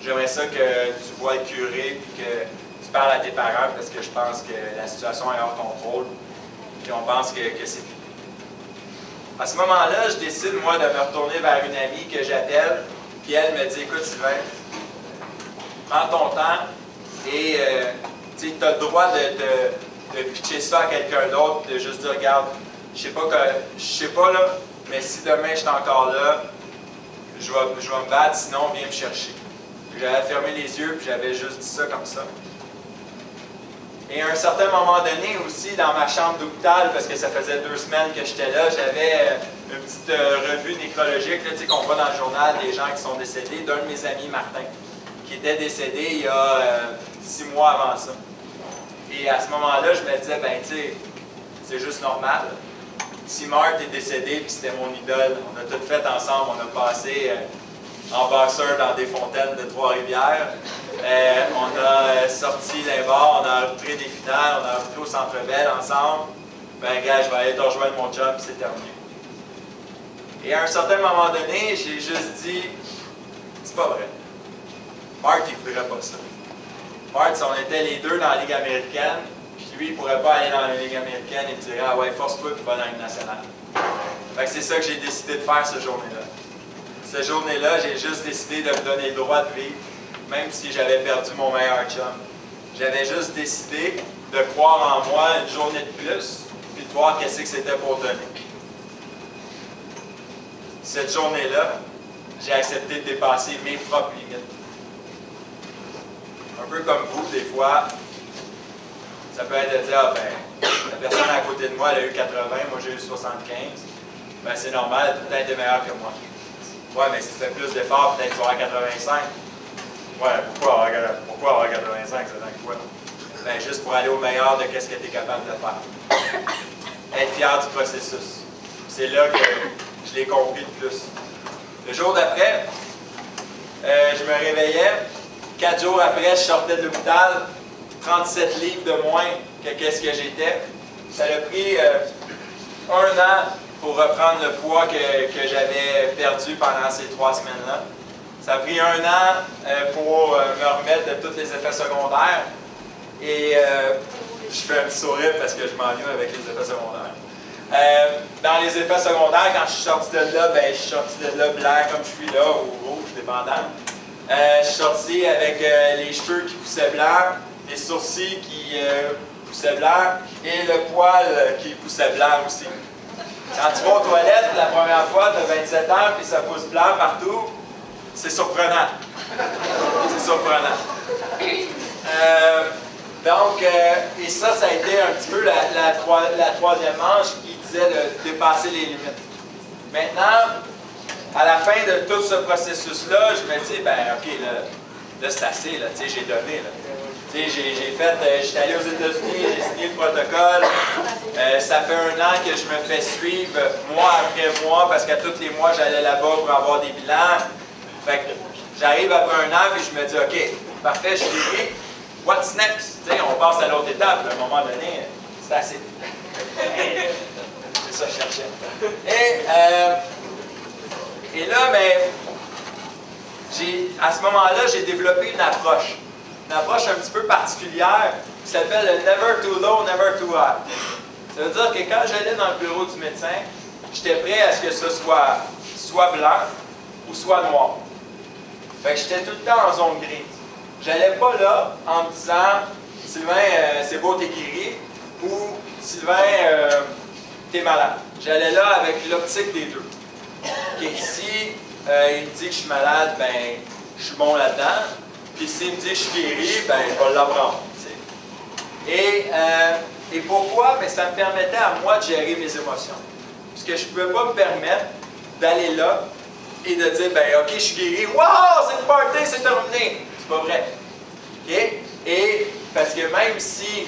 j'aimerais ça que tu vois le curé et que tu parles à tes parents parce que je pense que la situation est hors contrôle et on pense que c'est fini. À ce moment-là, je décide, moi, de me retourner vers une amie que j'appelle, puis elle me dit, écoute, Sylvain, prends ton temps et tu as le droit de pitcher ça à quelqu'un d'autre, de juste dire, regarde, je sais pas là, mais si demain je suis encore là, je vais me battre, sinon viens me chercher. J'avais fermé les yeux, puis j'avais juste dit ça comme ça. Et à un certain moment donné aussi, dans ma chambre d'hôpital, parce que ça faisait 2 semaines que j'étais là, j'avais une petite revue nécrologique, tu sais, qu'on voit dans le journal des gens qui sont décédés, d'un de mes amis, Martin, qui était décédé il y a 6 mois avant ça. Et à ce moment-là, je me disais, ben tu sais, c'est juste normal. Si Marthe est décédé, puis c'était mon idole, on a tout fait ensemble, on a passé en boxeur dans des fontaines de Trois-Rivières. On a sorti d'un bar, on a repris des finales, on a repris au Centre Bell ensemble. Ben gars, je vais aller te rejoindre mon job, puis c'est terminé. Et à un certain moment donné, j'ai juste dit, c'est pas vrai. Marthe, il ne ferait pas ça. Marthe, si on était les deux dans la Ligue américaine, puis lui, il ne pourrait pas aller dans la Ligue américaine, il me dirait, ah ouais, force-toi, puis va dans la Ligue nationale. Fait que c'est ça que j'ai décidé de faire cette journée-là. Cette journée-là, j'ai juste décidé de me donner le droit de vivre, même si j'avais perdu mon meilleur chum. J'avais juste décidé de croire en moi une journée de plus, puis de voir qu'est-ce que c'était pour donner. Cette journée-là, j'ai accepté de dépasser mes propres limites. Un peu comme vous, des fois, ça peut être de dire, ah ben, la personne à côté de moi, elle a eu 80, moi j'ai eu 75. Ben c'est normal, elle a peut-être été meilleure que moi. Ouais, mais si tu fais plus d'efforts, peut-être que tu vas avoir 85. Ouais, pourquoi avoir 85, ça donne quoi? Ben juste pour aller au meilleur de ce que tu es capable de faire. Être fier du processus. C'est là que je l'ai compris le plus. Le jour d'après, je me réveillais. 4 jours après, je sortais de l'hôpital, 37 livres de moins que qu'est-ce que j'étais. Ça a pris 1 an pour reprendre le poids que j'avais perdu pendant ces 3 semaines-là. Ça a pris 1 an pour me remettre de tous les effets secondaires. Et je fais un petit sourire parce que je m'ennuie avec les effets secondaires. Dans les effets secondaires, quand je suis sorti de là, ben, je suis sorti de là blanc comme je suis là, ou rouge, dépendant. Je suis sorti avec les cheveux qui poussaient blanc, les sourcils qui poussaient blanc et le poil qui poussait blanc aussi. Quand tu vas aux toilettes la première fois, tu as 27 ans puis ça pousse blanc partout, c'est surprenant. C'est surprenant. Et ça a été un petit peu la troisième manche qui disait de dépasser les limites. Maintenant, à la fin de tout ce processus-là, je me dis, ben OK, là c'est assez, là, j'ai donné. J'étais allé aux États-Unis, j'ai signé le protocole. Ça fait 1 an que je me fais suivre mois après mois, parce qu'à tous les mois, j'allais là-bas pour avoir des bilans. Fait que j'arrive après 1 an, puis je me dis, OK, parfait, je suis guéri. What's next? On passe à l'autre étape. À un moment donné, c'est assez. C'est ça que je cherchais. Et là, ben, à ce moment-là, j'ai développé une approche un petit peu particulière qui s'appelle le never too low, never too high. Ça veut dire que quand j'allais dans le bureau du médecin, j'étais prêt à ce que ce soit blanc ou soit noir. Fait que j'étais tout le temps en zone grise. J'allais pas là en me disant « Sylvain, c'est beau, t'es guéri » ou « Sylvain, t'es malade ». J'allais là avec l'optique des deux. Okay, si il me dit que je suis malade, ben je suis bon là-dedans. Puis s'il me dit que je suis guéri, ben je vais l'apprendre. Et pourquoi? Ben, ça me permettait à moi de gérer mes émotions. Parce que je ne pouvais pas me permettre d'aller là et de dire, ben OK, je suis guéri, wow, c'est le party, c'est terminé. C'est pas vrai. Okay? Et parce que même si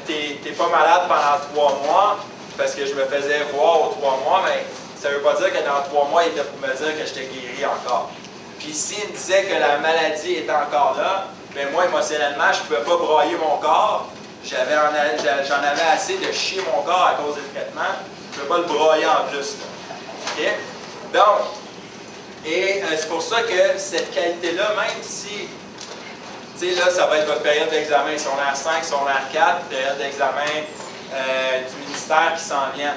tu n'es pas malade pendant 3 mois, parce que je me faisais voir aux 3 mois, mais ça ne veut pas dire que dans 3 mois, il était pour me dire que j'étais guéri encore. Puis s'il me disait que la maladie était encore là, bien moi, émotionnellement, je ne pouvais pas broyer mon corps. J'en avais assez de chier mon corps à cause du traitement. Je ne pouvais pas le broyer en plus. Okay? Donc, c'est pour ça que cette qualité-là, même si, tu sais, là, ça va être votre période d'examen, secondaire 5, secondaire 4, période d'examen du ministère qui s'en vient.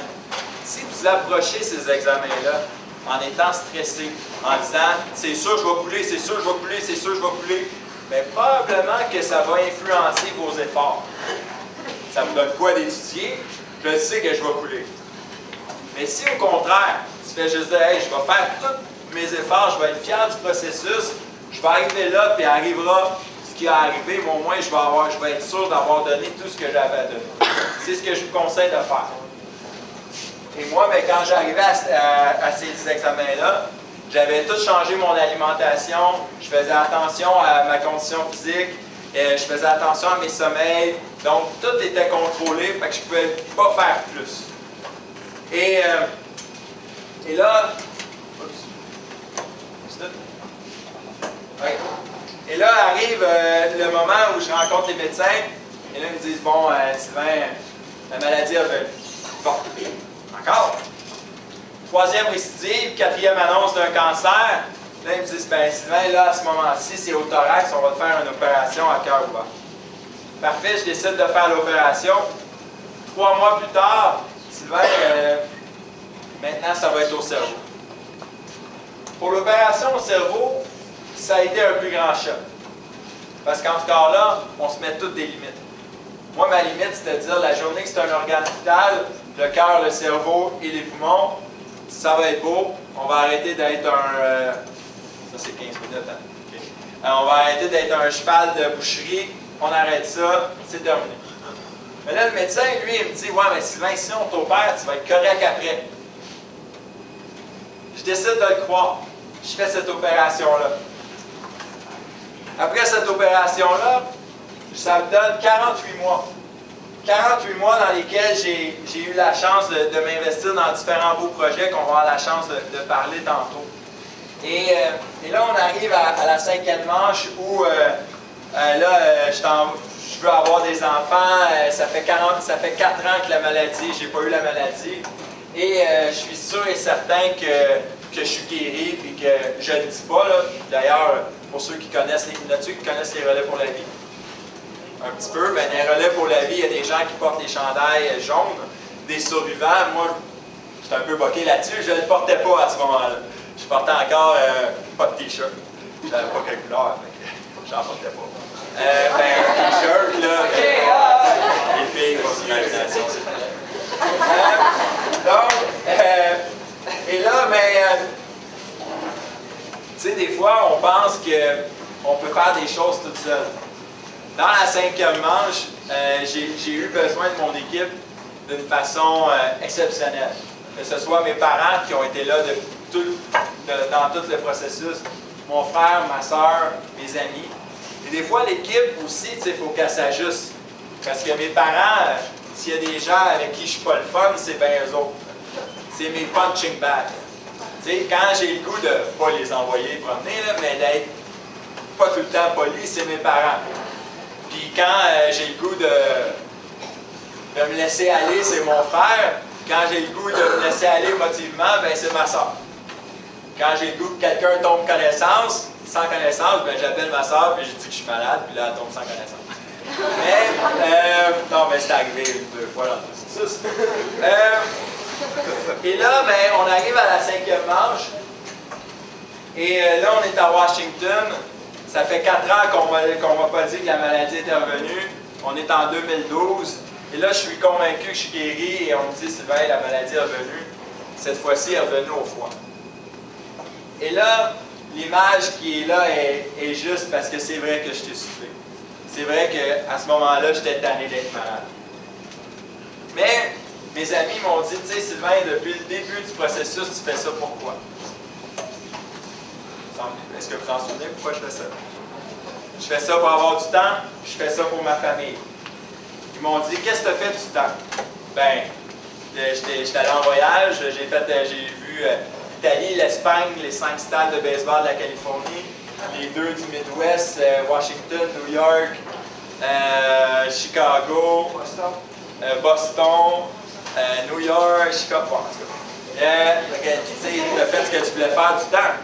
Si vous approchez ces examens-là en étant stressé, en disant « c'est sûr je vais couler, c'est sûr je vais couler, c'est sûr je vais couler », bien probablement que ça va influencer vos efforts. Ça me donne quoi d'étudier? Je sais que je vais couler. Mais si au contraire, tu fais juste dire « hey, je vais faire tous mes efforts, je vais être fier du processus, je vais arriver là, puis arrivera ce qui est arrivé, mais au moins je vais être sûr d'avoir donné tout ce que j'avais à donner. C'est ce que je vous conseille de faire. Et moi, ben, quand j'arrivais à ces examens-là, j'avais tout changé mon alimentation, je faisais attention à ma condition physique, je faisais attention à mes sommeils, donc tout était contrôlé, fait que je ne pouvais pas faire plus. Et là, et là arrive le moment où je rencontre les médecins, et là ils me disent, bon, Sylvain, la maladie a venu. Bon, encore. 3e récidive, 4e annonce d'un cancer. Là, ils me disent, ben Sylvain, là, à ce moment-ci, c'est au thorax, on va te faire une opération à cœur ouvert. Parfait, je décide de faire l'opération. 3 mois plus tard, Sylvain, maintenant, ça va être au cerveau. Pour l'opération au cerveau, ça a été un plus grand choc. Parce qu'encore là, on se met toutes des limites. Moi, ma limite, c'est-à-dire la journée que c'est un organe vital, le cœur, le cerveau et les poumons, ça va être beau. On va arrêter d'être un... ça, c'est 15 minutes. Hein? Okay. On va arrêter d'être un cheval de boucherie. On arrête ça. C'est terminé. Mais là, le médecin, lui, il me dit, ouais, mais Sylvain, si on t'opère, tu vas être correct après. Je décide de le croire. Je fais cette opération-là. Après cette opération-là, ça me donne 48 mois. 48 mois dans lesquels j'ai eu la chance de m'investir dans différents beaux projets qu'on va avoir la chance de parler tantôt. Et là, on arrive à la 5e manche où je veux avoir des enfants. Ça fait 4 ans que la maladie, j'ai pas eu la maladie. Et je suis sûr et certain que je suis guéri et que je ne le dis pas. D'ailleurs, pour ceux qui connaissent les relais pour la vie, un petit peu, ben, les relais pour la vie, il y a des gens qui portent les chandails jaunes, des survivants. Moi, j'étais un peu boqué là-dessus, je ne le portais pas à ce moment-là. Je portais encore pas de t-shirt. Je n'avais pas quelle couleur, je n'en portais pas. Un t-shirt, là, les filles, pas d'imagination, c'est vrai. Et là, tu sais, des fois, on pense qu'on peut faire des choses toute seule. Dans la 5e manche, j'ai eu besoin de mon équipe d'une façon exceptionnelle. Que ce soit mes parents qui ont été là dans tout le processus, mon frère, ma soeur, mes amis. Et des fois, l'équipe aussi, il faut qu'elle s'ajuste. Parce que mes parents, s'il y a des gens avec qui je ne suis pas le fun, c'est bien eux autres. C'est mes punching bags. Tu sais, quand j'ai le goût de ne pas les envoyer promener, là, mais d'être pas tout le temps poli, c'est mes parents. Puis quand j'ai le goût de me laisser aller, c'est mon frère. Quand j'ai le goût de me laisser aller émotivement, ben c'est ma soeur. Quand j'ai le goût que quelqu'un tombe sans connaissance, ben j'appelle ma soeur puis je dis que je suis malade, puis là elle tombe sans connaissance. Mais, non, mais c'est arrivé 2 fois dans le processus. Et là, ben, on arrive à la 5e manche. Et là, on est à Washington. Ça fait 4 ans qu'on m'a pas dit que la maladie était revenue. On est en 2012. Et là, je suis convaincu que je suis guéri et on me dit, Sylvain, la maladie est revenue. Cette fois-ci, elle est revenue au foie. Et là, l'image qui est là est juste parce que c'est vrai que je t'ai soufflé. C'est vrai qu'à ce moment-là, j'étais tanné d'être malade. Mais mes amis m'ont dit, tu sais, Sylvain, depuis le début du processus, tu fais ça pourquoi? Est-ce que vous en souvenez pourquoi je fais ça? Je fais ça pour avoir du temps, je fais ça pour ma famille. Ils m'ont dit, qu'est-ce que tu as fait du temps? Ben, j'étais allé en voyage, j'ai vu l'Italie, l'Espagne, les 5 stades de baseball de la Californie, les 2 du Midwest, Washington, New York, Chicago, Boston, New York, Chicago, en tout cas. Tu as fait ce que tu voulais faire du temps.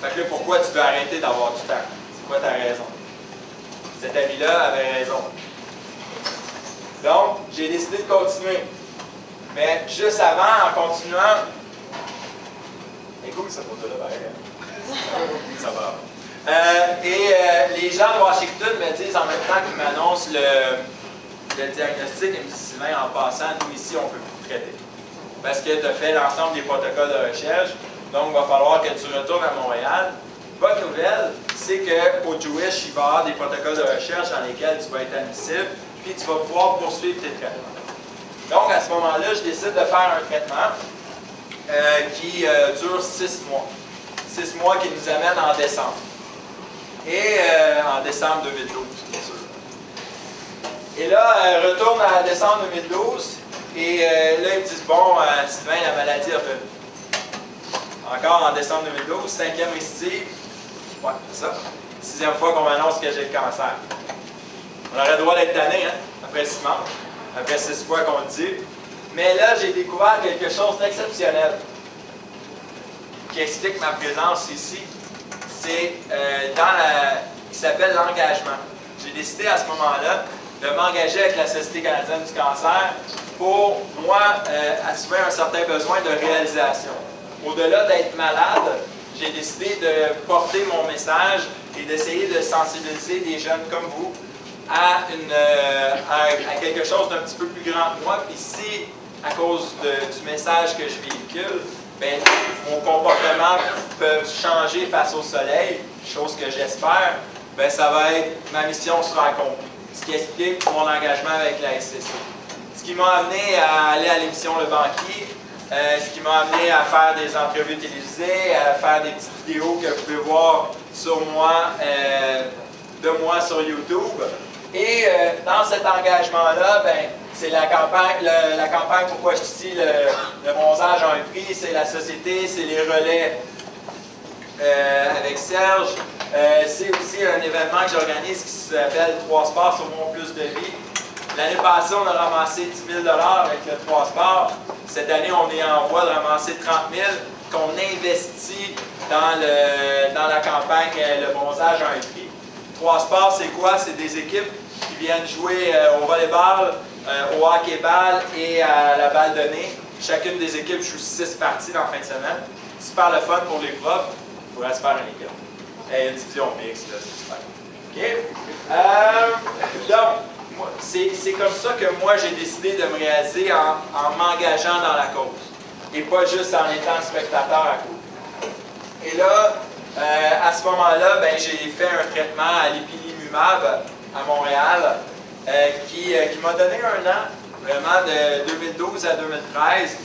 Fait que là, pourquoi tu veux arrêter d'avoir du temps? C'est quoi ta raison? Cet ami-là avait raison. Donc, j'ai décidé de continuer. Mais juste avant, en continuant, c'est cool cette photo-là, pareil. Ça va. Les gens de Washington me disent en même temps qu'ils m'annoncent le diagnostic, ils me disent, Sylvain, en passant, nous ici, on ne peut plus te traiter. Parce que tu as fait l'ensemble des protocoles de recherche, donc il va falloir que tu retournes à Montréal. Bonne nouvelle, c'est qu'au Jewish, il va y avoir des protocoles de recherche dans lesquels tu vas être admissible, puis tu vas pouvoir poursuivre tes traitements. Donc, à ce moment-là, je décide de faire un traitement qui dure 6 mois. 6 mois qui nous amène en décembre. Et en décembre 2012, bien sûr. Et là, retourne à décembre 2012, et là, ils me disent, bon, Sylvain, la maladie a revenu. Encore en décembre 2012, 5e récidive. Ouais, c'est ça. 6e fois qu'on m'annonce que j'ai le cancer. On aurait le droit d'être tanné, hein, après 6 mois, après 6 fois qu'on le dit. Mais là, j'ai découvert quelque chose d'exceptionnel qui explique ma présence ici. C'est qui s'appelle l'engagement. J'ai décidé à ce moment-là de m'engager avec la Société canadienne du cancer pour, moi, assumer un certain besoin de réalisation. Au-delà d'être malade, j'ai décidé de porter mon message et d'essayer de sensibiliser des jeunes comme vous à quelque chose d'un petit peu plus grand que moi. Puis si, à cause du message que je véhicule, ben, mon comportement peut changer face au soleil, chose que j'espère, ben, ça va être, ma mission sera accomplie. Ce qui explique mon engagement avec la SCC. Ce qui m'a amené à aller à l'émission Le Banquier, ce qui m'a amené à faire des entrevues télévisées, à faire des petites vidéos que vous pouvez voir sur moi, de moi sur YouTube. Et dans cet engagement-là, ben, c'est la campagne Pourquoi je suis ici, le bronzage a un prix, c'est la société, c'est les relais avec Serge. C'est aussi un événement que j'organise qui s'appelle 3 sports sur mon plus de vie. L'année passée, on a ramassé 10 000 avec le 3 sports. Cette année, on est en voie de ramasser 30 000 qu'on investit dans la campagne Le bronzage a un prix. 3 sports, c'est quoi? C'est des équipes qui viennent jouer au volleyball, au hockey-ball et à la balle de nez. Chacune des équipes joue 6 parties dans la fin de semaine. Super le fun pour les profs. Il faudrait se faire une équipe. Et une division mixte, là, c'est super. OK? Donc, c'est comme ça que moi, j'ai décidé de me réaliser en m'engageant dans la cause. Et pas juste en étant spectateur à côté. Et là, à ce moment-là, ben, j'ai fait un traitement à l'ipilimumab à Montréal qui m'a donné un an, vraiment de 2012 à 2013,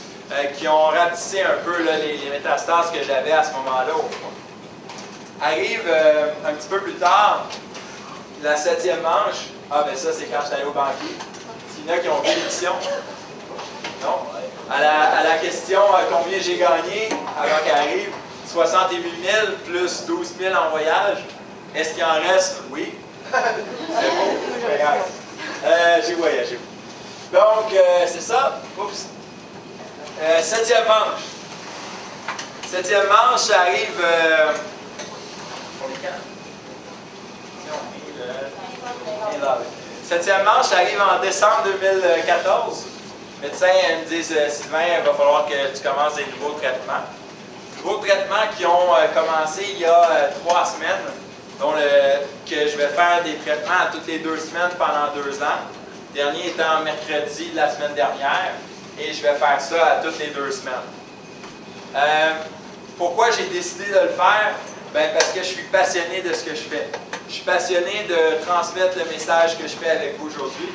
qui ont rapetissé un peu là, les métastases que j'avais à ce moment-là au fond. Arrive un petit peu plus tard, la 7e manche. Ah, ben ça, c'est quand j'étais allé au banquier. S'il y en a qui ont vu l'émission. Non. À la question combien j'ai gagné avant qu'elle arrive, 68 000 plus 12 000 en voyage. Est-ce qu'il en reste? Oui. C'est beau. J'ai voyagé. Donc, c'est ça. Oups. 7e manche. 7e manche, ça arrive. Pour les camps? 7e manche, ça arrive en décembre 2014. Les médecins me disent Sylvain, il va falloir que tu commences des nouveaux traitements. Nouveaux traitements qui ont commencé il y a 3 semaines, dont que je vais faire des traitements à toutes les 2 semaines pendant 2 ans. Le dernier étant mercredi de la semaine dernière, et je vais faire ça à toutes les 2 semaines. Pourquoi j'ai décidé de le faire? Ben, parce que je suis passionné de ce que je fais. Je suis passionné de transmettre le message que je fais avec vous aujourd'hui.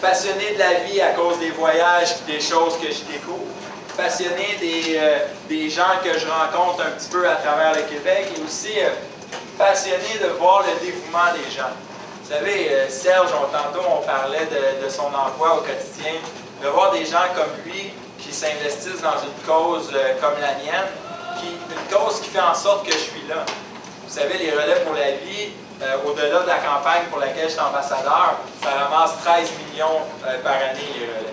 Passionné de la vie à cause des voyages et des choses que je découvre. Passionné des gens que je rencontre un petit peu à travers le Québec et aussi passionné de voir le dévouement des gens. Vous savez, Serge, tantôt on parlait de son emploi au quotidien, de voir des gens comme lui qui s'investissent dans une cause comme la mienne, une cause qui fait en sorte que je suis là. Vous savez, les Relais pour la vie, au-delà de la campagne pour laquelle je suis ambassadeur, ça ramasse 13 millions par année, les relais.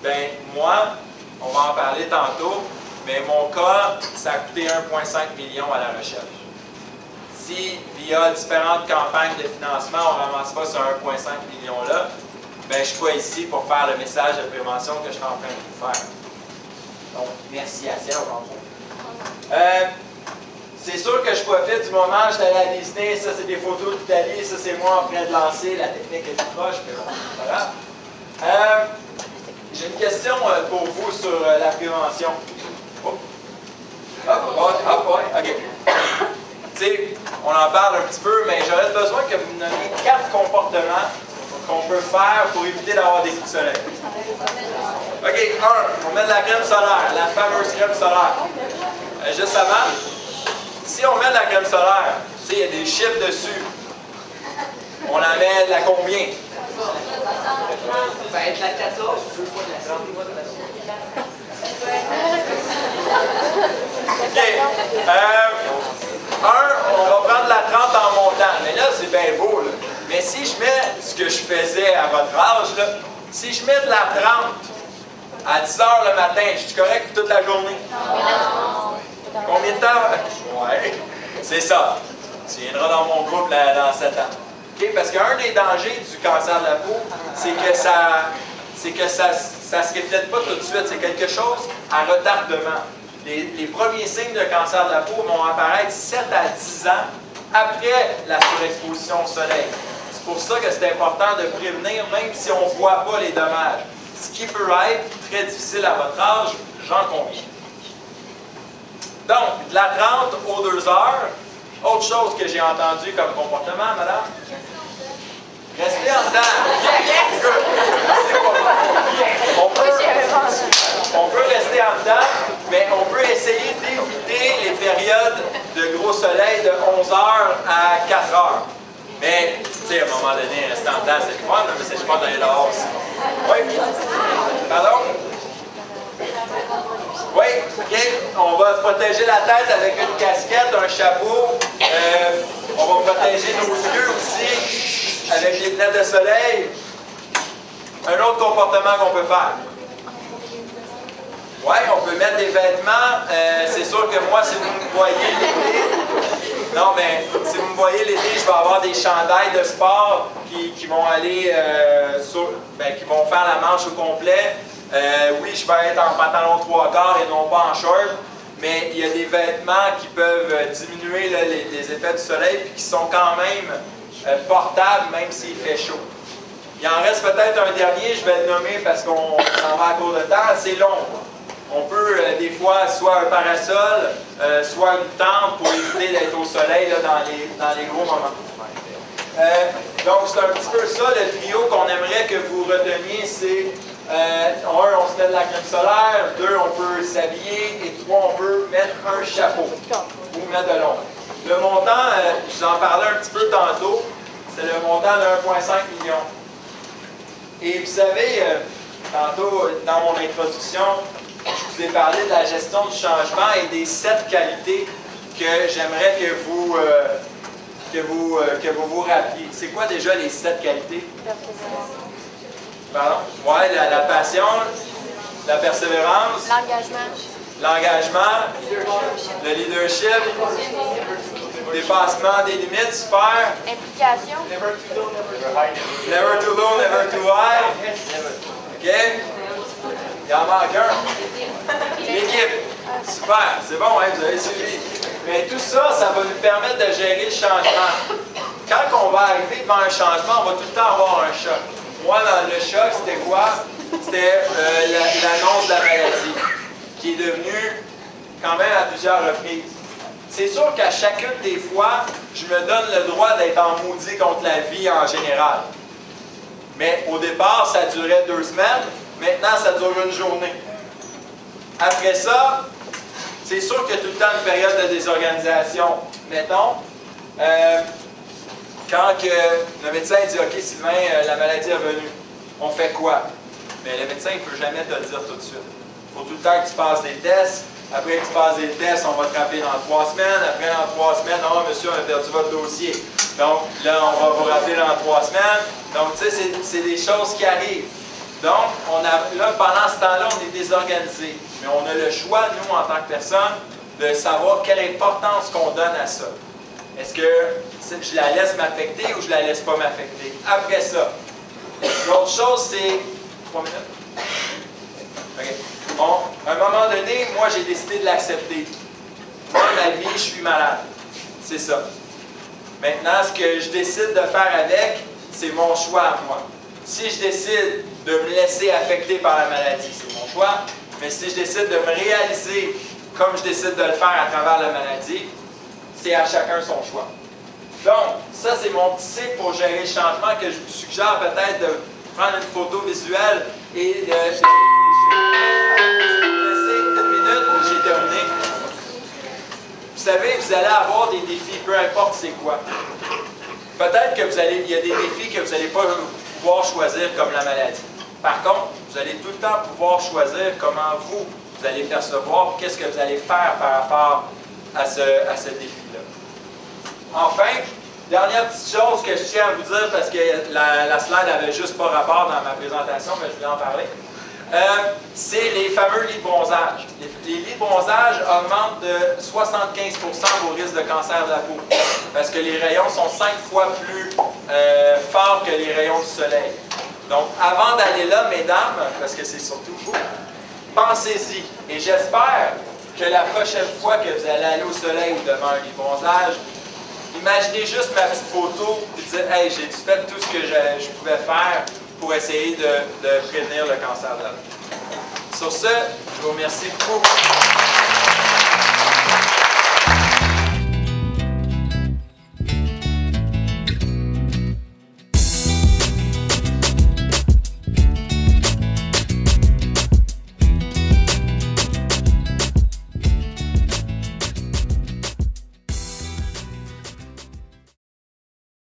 Ben, moi, on va en parler tantôt, mais mon cas, ça a coûté 1,5 million à la recherche. Si, via différentes campagnes de financement, on ne ramasse pas ce 1,5 million-là, ben, je ne suis pas ici pour faire le message de prévention que je suis en train de vous faire. Donc, merci à Serge, en gros. C'est sûr que je profite du moment, je suis allé à Disney, ça c'est des photos d'Italie, ça c'est moi en train de lancer, la technique est tout proche, mais bon, voilà. J'ai une question pour vous sur la prévention. Oh. Hop, ouais, ok. Tu sais, on en parle un petit peu, mais j'aurais besoin que vous me donniez 4 comportements qu'on peut faire pour éviter d'avoir des coups de soleil. OK, 1, on met de la crème solaire, la fameuse crème solaire. Juste avant, si on met de la crème solaire, tu sais, il y a des chiffres dessus. On en met de la combien? Ça va être la 14, 2 fois de la 30, 2 fois de la 30. OK. On va prendre la 30 en montant. Mais là, c'est bien beau, là. Mais si je mets ce que je faisais à votre âge, là, si je mets de la 30 à 10 h le matin, je suis correct pour toute la journée? Combien de temps? Ouais, c'est ça. Tu viendras dans mon groupe dans 7 ans. Okay? Parce qu'un des dangers du cancer de la peau, c'est que ça se reflète pas tout de suite. C'est quelque chose à retardement. Les premiers signes de cancer de la peau vont apparaître 7 à 10 ans après la surexposition au soleil. C'est pour ça que c'est important de prévenir, même si on ne voit pas les dommages. Ce qui peut être très difficile à votre âge, j'en conviens. Donc, de la 30 aux 2 heures. Autre chose que j'ai entendu comme comportement, madame? Restez en dedans. On peut rester en dedans, mais on peut essayer d'éviter les périodes de gros soleil de 11 h à 4 h. Mais, tu sais, à un moment donné, rester en dedans, c'est le fun, mais c'est le fun d'aller dehors aussi. Oui? Pardon? Oui, OK. On va se protéger la tête avec une casquette, un chapeau. On va protéger nos yeux aussi avec des lunettes de soleil. Un autre comportement qu'on peut faire. Oui, on peut mettre des vêtements. C'est sûr que moi, si vous me voyez l'été, non, mais si vous me voyez l'été, je vais avoir des chandails de sport qui vont aller qui vont faire la manche au complet. Oui, je vais être en pantalon 3/4 et non pas en short, mais il y a des vêtements qui peuvent diminuer là, les effets du soleil et qui sont quand même portables, même s'il fait chaud. Il en reste peut-être un dernier, je vais le nommer parce qu'on s'en va à court de temps, c'est l'ombre. On peut des fois soit un parasol, soit une tente pour éviter d'être au soleil là, dans les gros moments. Donc c'est un petit peu ça le trio qu'on aimerait que vous reteniez, c'est 1, on se met de la crème solaire, 2, on peut s'habiller, et 3, on peut mettre un chapeau ou mettre de l'ombre. Le montant, je vous en parlais un petit peu tantôt, c'est le montant de 1,5 million. Et vous savez, tantôt dans mon introduction, je vous ai parlé de la gestion du changement et des 7 qualités que j'aimerais que vous vous rappeliez. C'est quoi déjà les 7 qualités? Pardon? Oui, la passion, la persévérance, l'engagement, le leadership, dépassement des limites, super. Implication. Never too low, never too high. OK? Il en manque un. L'équipe. Super. C'est bon, hein, vous avez suivi. Mais tout ça, ça va nous permettre de gérer le changement. Quand on va arriver devant un changement, on va tout le temps avoir un choc. Moi, dans le choc, c'était quoi? C'était l'annonce de la maladie, qui est devenue quand même à plusieurs reprises. C'est sûr qu'à chacune des fois, je me donne le droit d'être en maudit contre la vie en général. Mais au départ, ça durait 2 semaines. Maintenant, ça dure une journée. Après ça, c'est sûr qu'il y a tout le temps une période de désorganisation. Mettons, quand le médecin dit « OK, Sylvain, la maladie est revenue », on fait quoi? Mais le médecin ne peut jamais te le dire tout de suite. Il faut tout le temps que tu passes des tests. Après que tu passes des tests, on va te rappeler dans 3 semaines. Après, dans 3 semaines, « Ah, monsieur, on a perdu votre dossier. » Donc, là, on va vous rappeler dans 3 semaines. Donc, tu sais, c'est des choses qui arrivent. Donc, là, pendant ce temps-là, on est désorganisé. Mais on a le choix, nous, en tant que personne, de savoir quelle importance qu'on donne à ça. Est-ce que je la laisse m'affecter ou je la laisse pas m'affecter? Après ça, l'autre chose, c'est... 3 minutes? OK. Bon, à un moment donné, moi, j'ai décidé de l'accepter. Moi, ma vie, je suis malade. C'est ça. Maintenant, ce que je décide de faire avec, c'est mon choix à moi. Si je décide de me laisser affecter par la maladie, c'est mon choix. Mais si je décide de me réaliser comme je décide de le faire à travers la maladie, c'est à chacun son choix. Donc, ça, c'est mon petit cycle pour gérer le changement que je vous suggère peut-être de prendre une photo visuelle et de réfléchir. Une minute, j'ai terminé. Vous savez, vous allez avoir des défis, peu importe c'est quoi. Peut-être qu'il y a des défis que vous n'allez pas pouvoir choisir comme la maladie. Par contre, vous allez tout le temps pouvoir choisir comment vous allez percevoir, qu'est-ce que vous allez faire par rapport à ce défi-là. Enfin, dernière petite chose que je tiens à vous dire, parce que la slide n'avait juste pas rapport dans ma présentation, mais je voulais en parler, c'est les fameux lits de bronzage. Les lits de bronzage augmentent de 75% vos risques de cancer de la peau, parce que les rayons sont 5 fois plus forts que les rayons du soleil. Donc, avant d'aller là, mesdames, parce que c'est surtout vous, pensez-y. Et j'espère que la prochaine fois que vous allez aller au soleil ou devant un lit de bronzage, imaginez juste ma petite photo et dites « Hey, j'ai fait tout ce que je pouvais faire pour essayer de prévenir le cancer de la peau. » Sur ce, je vous remercie beaucoup.